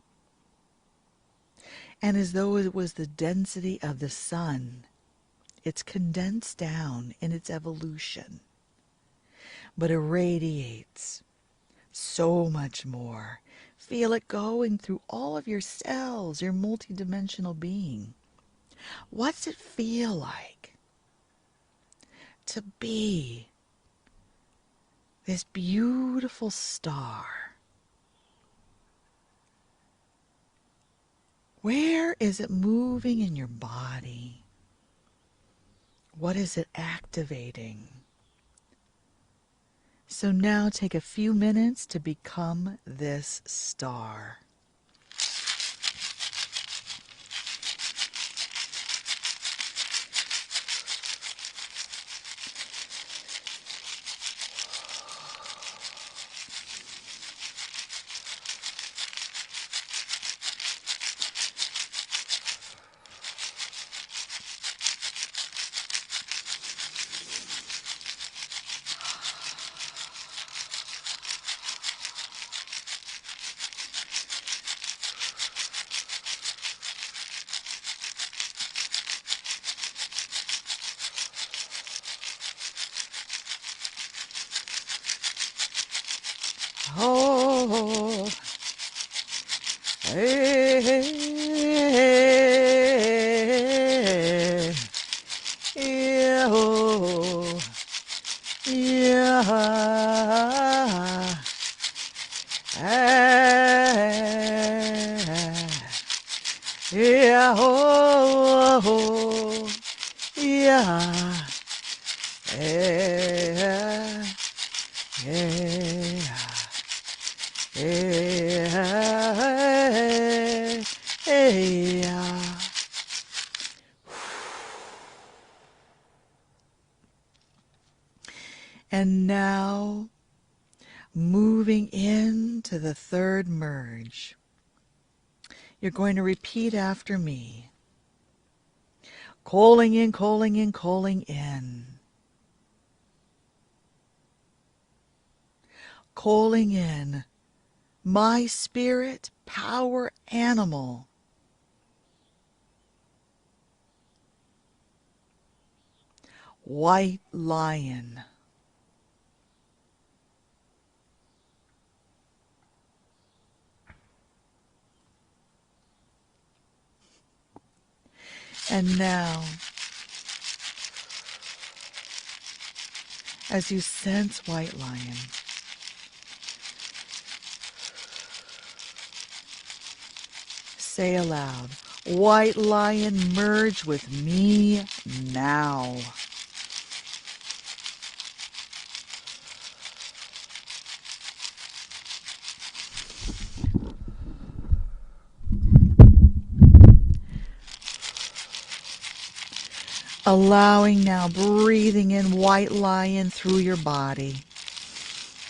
And as though it was the density of the sun, it's condensed down in its evolution. But it radiates so much more. Feel it going through all of your cells, your multidimensional being. What's it feel like to be this beautiful star? Where is it moving in your body? What is it activating? So now take a few minutes to become this star. Oh, hey, yeah, oh, yeah, yeah, oh, yeah, yeah, yeah. And now, moving into the third merge, you're going to repeat after me. Calling in, calling in, calling in. Calling in my spirit power animal. White lion. And now, as you sense white lion, say aloud, white lion, merge with me now. Allowing now, breathing in white lion through your body,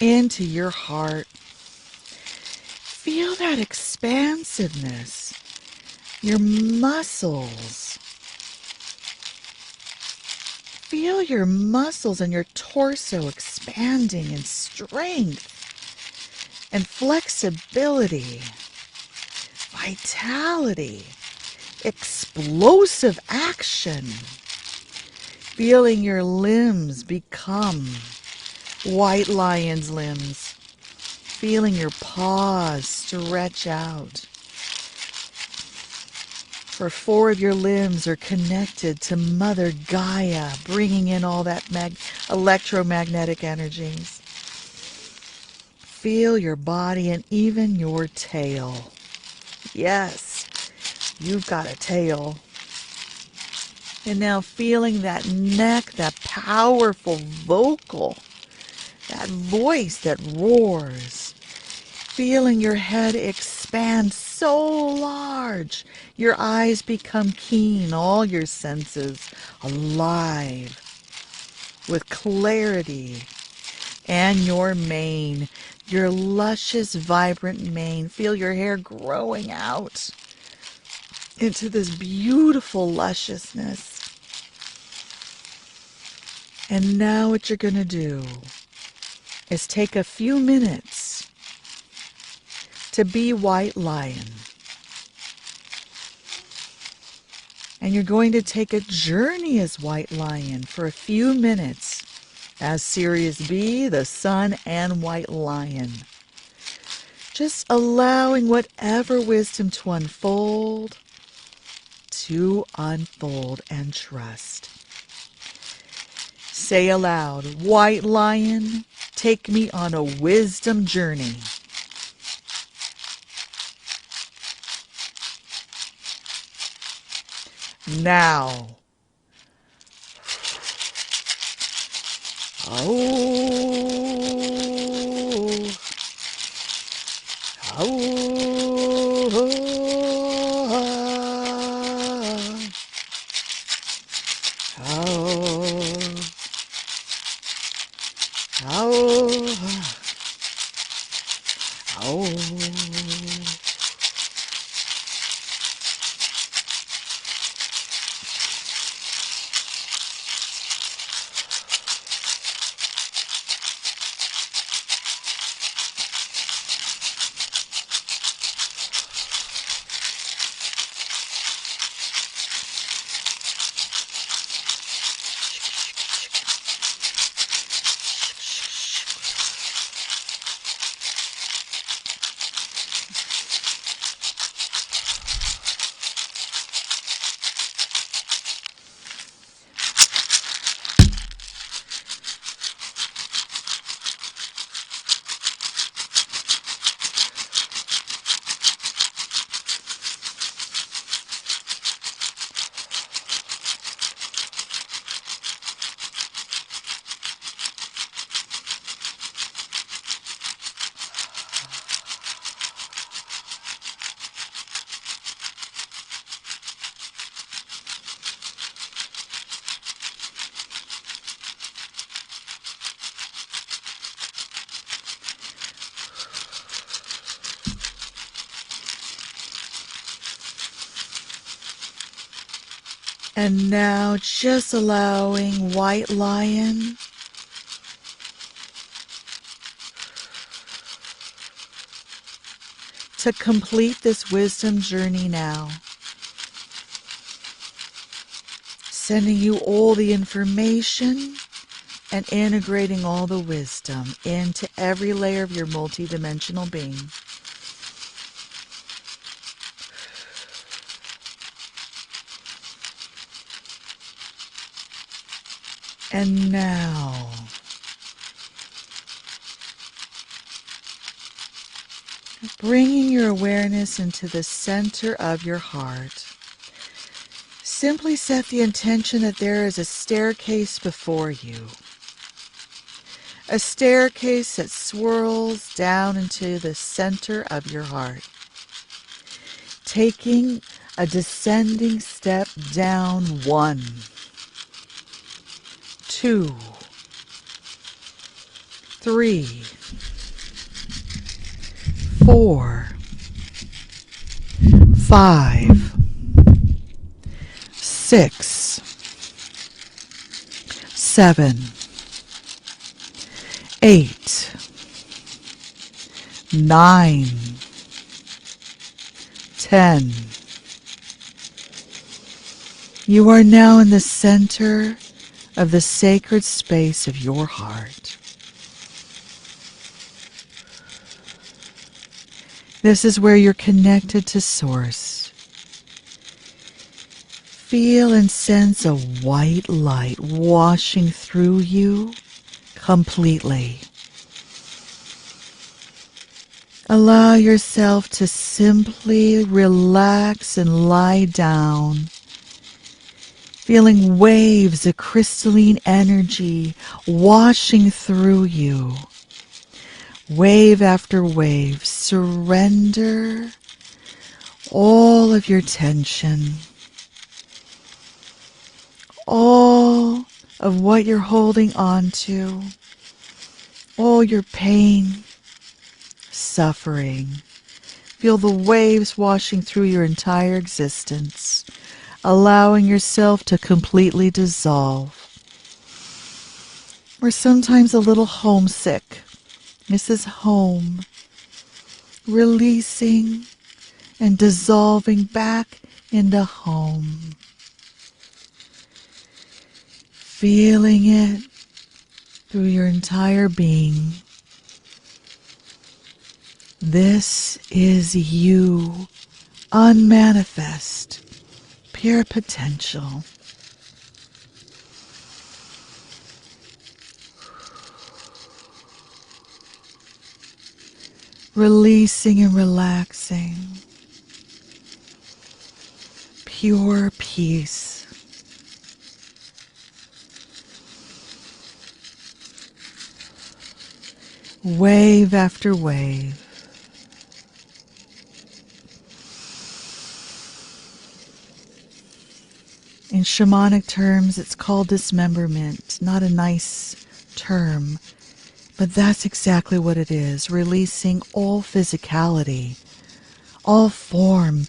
into your heart. Feel that expansiveness, your muscles. Feel your muscles and your torso expanding in strength and flexibility, vitality, explosive action. Feeling your limbs become white lion's limbs. Feeling your paws stretch out. For 4 of your limbs are connected to Mother Gaia, bringing in all that electromagnetic energies. Feel your body and even your tail. Yes, you've got a tail. And now feeling that neck, that powerful vocal, that voice that roars. Feeling your head expand so large. Your eyes become keen, all your senses alive with clarity. And your mane your luscious, vibrant mane. Feel your hair growing out into this beautiful lusciousness. And now what you're going to do is take a few minutes to be White Lion. And you're going to take a journey as White Lion for a few minutes as Sirius B, the Sun, and White Lion. Just allowing whatever wisdom to unfold and trust. Say aloud, White Lion, take me on a wisdom journey. Now. Oh. And now just allowing White Lion to complete this wisdom journey now. Sending you all the information and integrating all the wisdom into every layer of your multidimensional being. And now, bringing your awareness into the center of your heart, simply set the intention that there is a staircase before you. A staircase that swirls down into the center of your heart, taking a descending step down 1, 2, 3, 4, 5, 6, 7, 8, 9, 10. You are now in the center of the sacred space of your heart. This is where you're connected to Source. Feel and sense a white light washing through you completely. Allow yourself to simply relax and lie down, feeling waves of crystalline energy washing through you. Wave after wave, surrender all of your tension, all of what you're holding on to, all your pain, suffering. Feel the waves washing through your entire existence, allowing yourself to completely dissolve. We're sometimes a little homesick. This is home, releasing and dissolving back into home. Feeling it through your entire being. This is you, unmanifest, pure potential. Releasing and relaxing. Pure peace. Wave after wave. In shamanic terms, it's called dismemberment. Not a nice term, but that's exactly what it is. Releasing all physicality, all form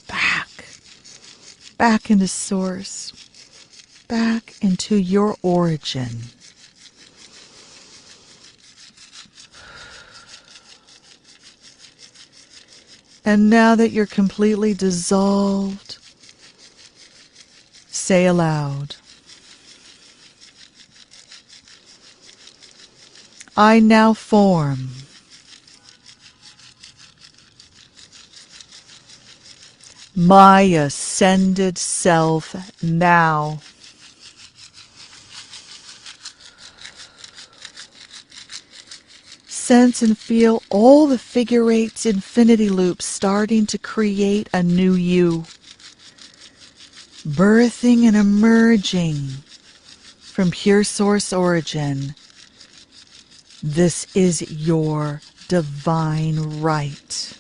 back into source, back into your origin. And now that you're completely dissolved, say aloud, I now form my ascended self now. Sense and feel all the figure eights, infinity loops starting to create a new you. Birthing and emerging from pure source origin. This is your divine right.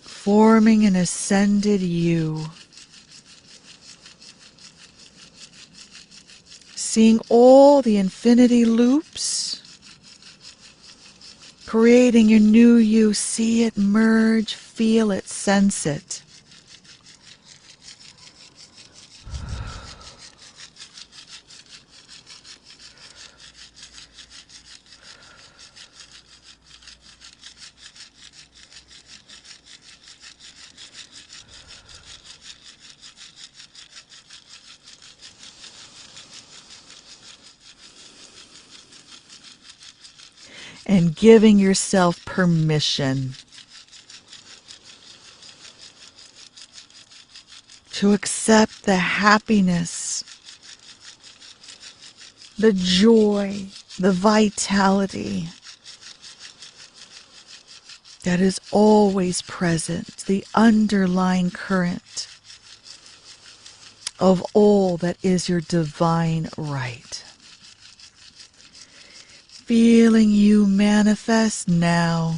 Forming an ascended you. Seeing all the infinity loops, creating your new you. See it merge, feel it, sense it. And giving yourself permission to accept the happiness, the joy, the vitality that is always present, the underlying current of all that is your divine right. Feeling you manifest now.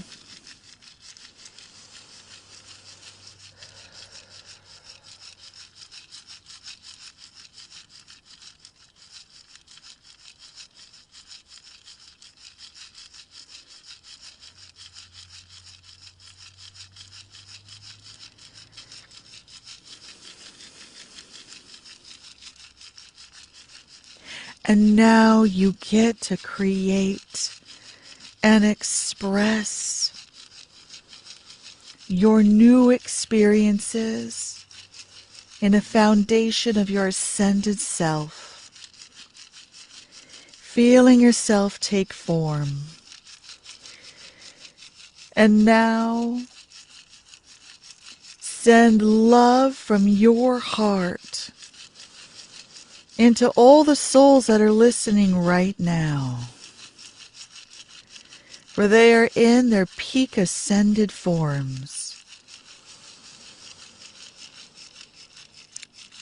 And now you get to create and express your new experiences in a foundation of your ascended self. Feeling yourself take form. And now send love from your heart into all the souls that are listening right now. For they are in their peak ascended forms.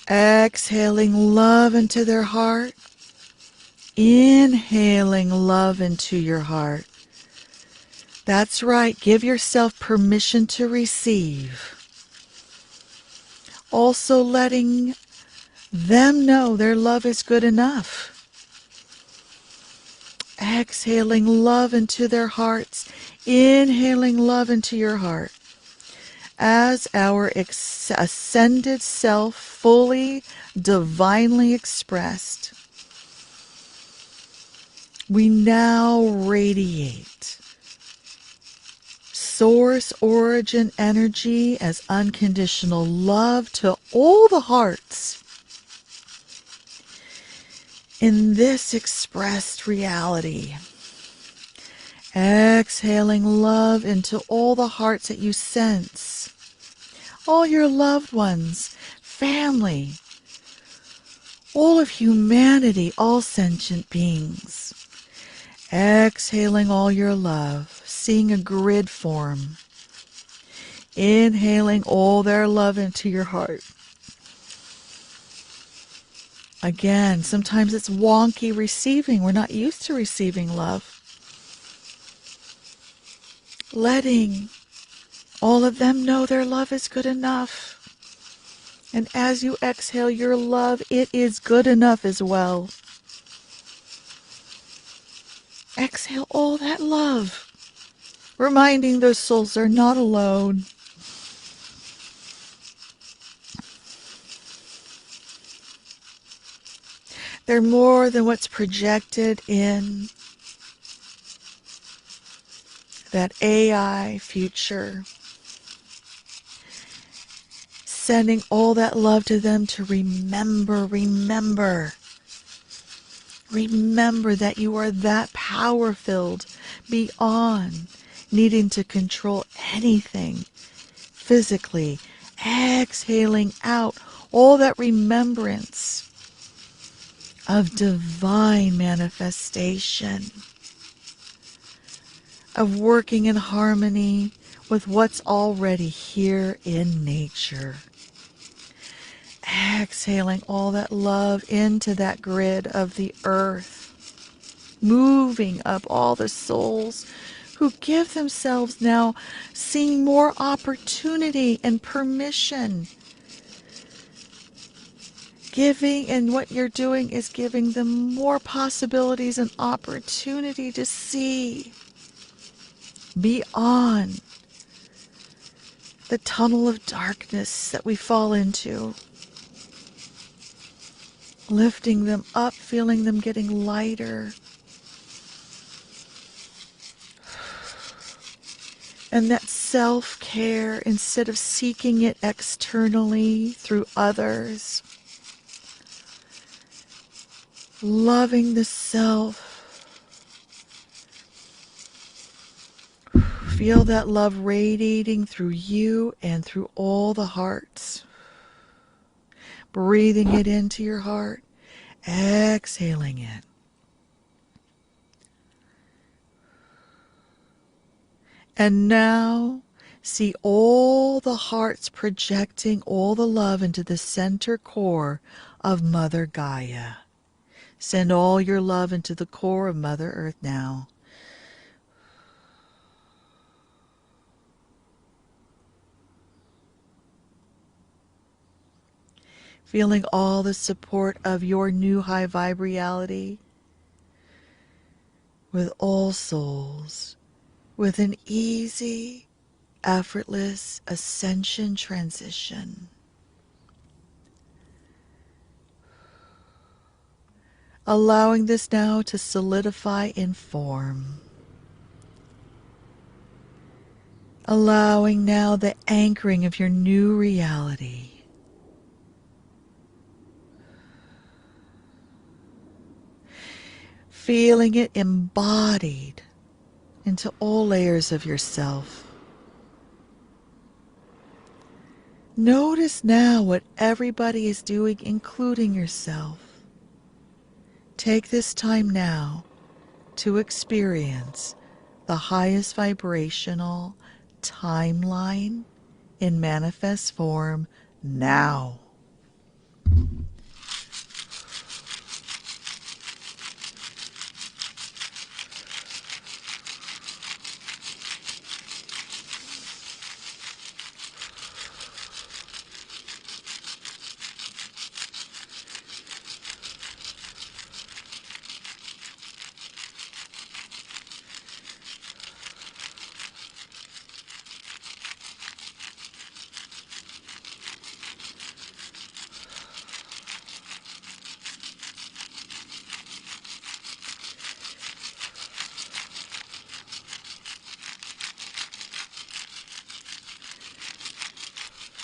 Exhaling love into their heart. Inhaling love into your heart. That's right. Give yourself permission to receive. Also letting them know their love is good enough. Exhaling love into their hearts. Inhaling love into your heart. As our ascended self, fully, divinely expressed, we now radiate source origin energy as unconditional love to all the hearts in this expressed reality. Exhaling love into all the hearts that you sense, all your loved ones, family, all of humanity, all sentient beings. Exhaling all your love, seeing a grid form. Inhaling all their love into your heart. Again, sometimes it's wonky receiving. We're not used to receiving love. Letting all of them know their love is good enough. And as you exhale your love, it is good enough as well. Exhale all that love, reminding those souls they're not alone. They're more than what's projected in that AI future. Sending all that love to them to remember that you are that power-filled beyond needing to control anything physically. Exhaling out all that remembrance of divine manifestation, of working in harmony with what's already here in nature. Exhaling all that love into that grid of the earth, moving up all the souls who give themselves now, seeing more opportunity and permission. Giving, and what you're doing is giving them more possibilities and opportunity to see beyond the tunnel of darkness that we fall into. Lifting them up, feeling them getting lighter. And that self-care, instead of seeking it externally through others, loving the self. Feel that love radiating through you and through all the hearts. Breathing it into your heart, exhaling it. And now, see all the hearts projecting all the love into the center core of Mother Gaia. Send all your love into the core of Mother Earth now. Feeling all the support of your new high vibe reality with all souls, with an easy, effortless ascension transition. Allowing this now to solidify in form. Allowing now the anchoring of your new reality. Feeling it embodied into all layers of yourself. Notice now what everybody is doing, including yourself. Take this time now to experience the highest vibrational timeline in manifest form now.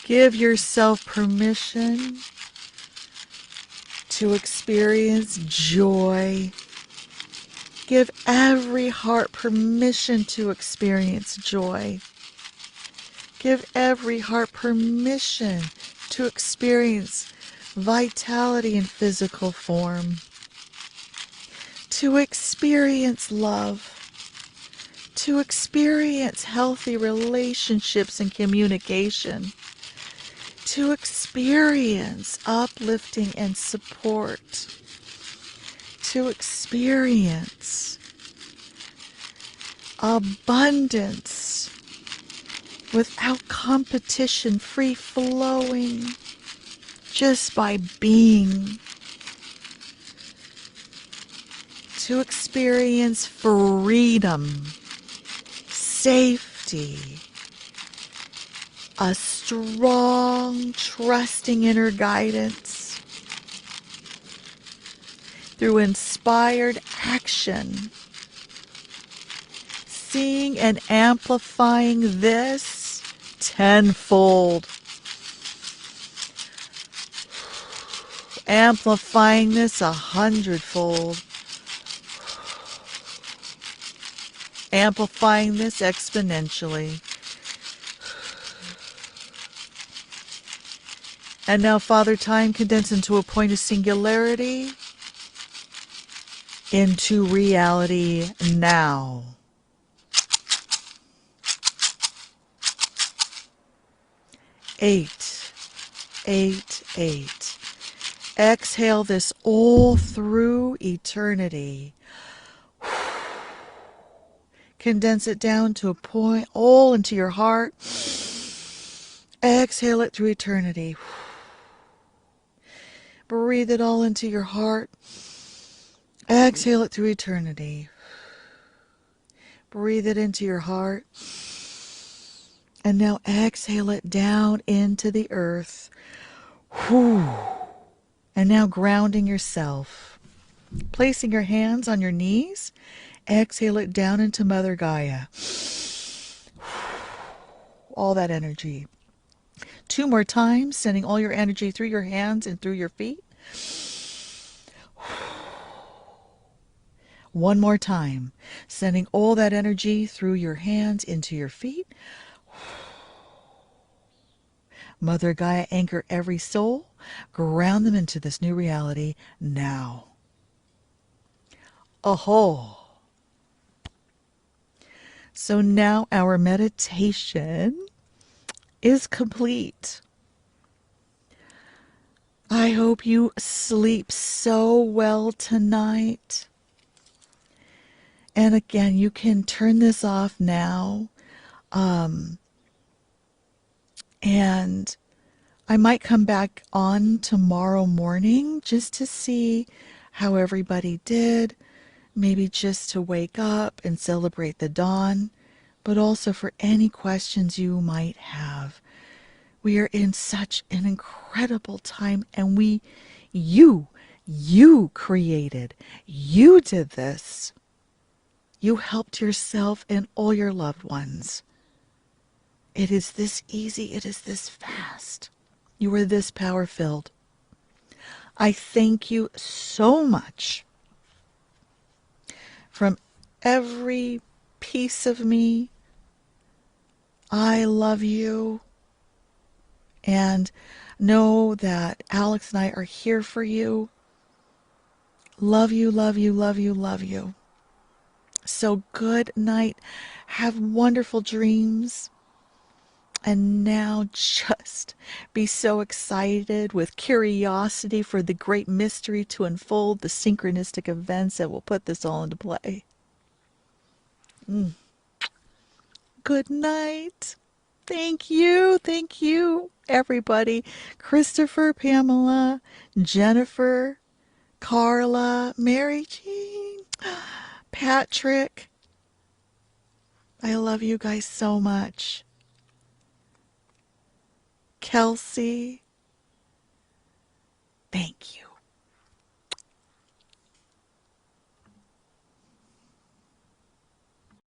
Give yourself permission to experience joy. Give every heart permission to experience joy. Give every heart permission to experience vitality in physical form. To experience love. To experience healthy relationships and communication. To experience uplifting and support. To experience abundance without competition, free flowing, just by being. To experience freedom, safety, a strong, trusting inner guidance through inspired action, seeing and amplifying this tenfold, amplifying this 100-fold, amplifying this exponentially. And now, Father Time, condense into a point of singularity, into reality now. Eight. Exhale this all through eternity. Condense it down to a point, all into your heart. Exhale it through eternity. Breathe it all into your heart. Exhale it through eternity. Breathe it into your heart. And now exhale it down into the earth. Whew. And now grounding yourself. Placing your hands on your knees. Exhale it down into Mother Gaia. All that energy. 2 more times, sending all your energy through your hands and through your feet. 1 more time, sending all that energy through your hands into your feet. Mother Gaia, anchor every soul, ground them into this new reality now. Aho. So now our meditation is complete. I hope you sleep so well tonight. And again, you can turn this off now. And I might come back on tomorrow morning just to see how everybody did. Maybe just to wake up and celebrate the dawn, but also for any questions you might have. We are in such an incredible time, and you created, you did this. You helped yourself and all your loved ones. It is this easy, it is this fast. You are this power-filled. I thank you so much. From every piece of me, I love you. And know that Alex and I are here for you. Love you, love you, love you, love you. So good night. Have wonderful dreams. And now just be so excited with curiosity for the great mystery to unfold, the synchronistic events that will put this all into play. Good night. Thank you, everybody. Christopher, Pamela, Jennifer, Carla, Mary Jean, Patrick. I love you guys so much. Kelsey, thank you.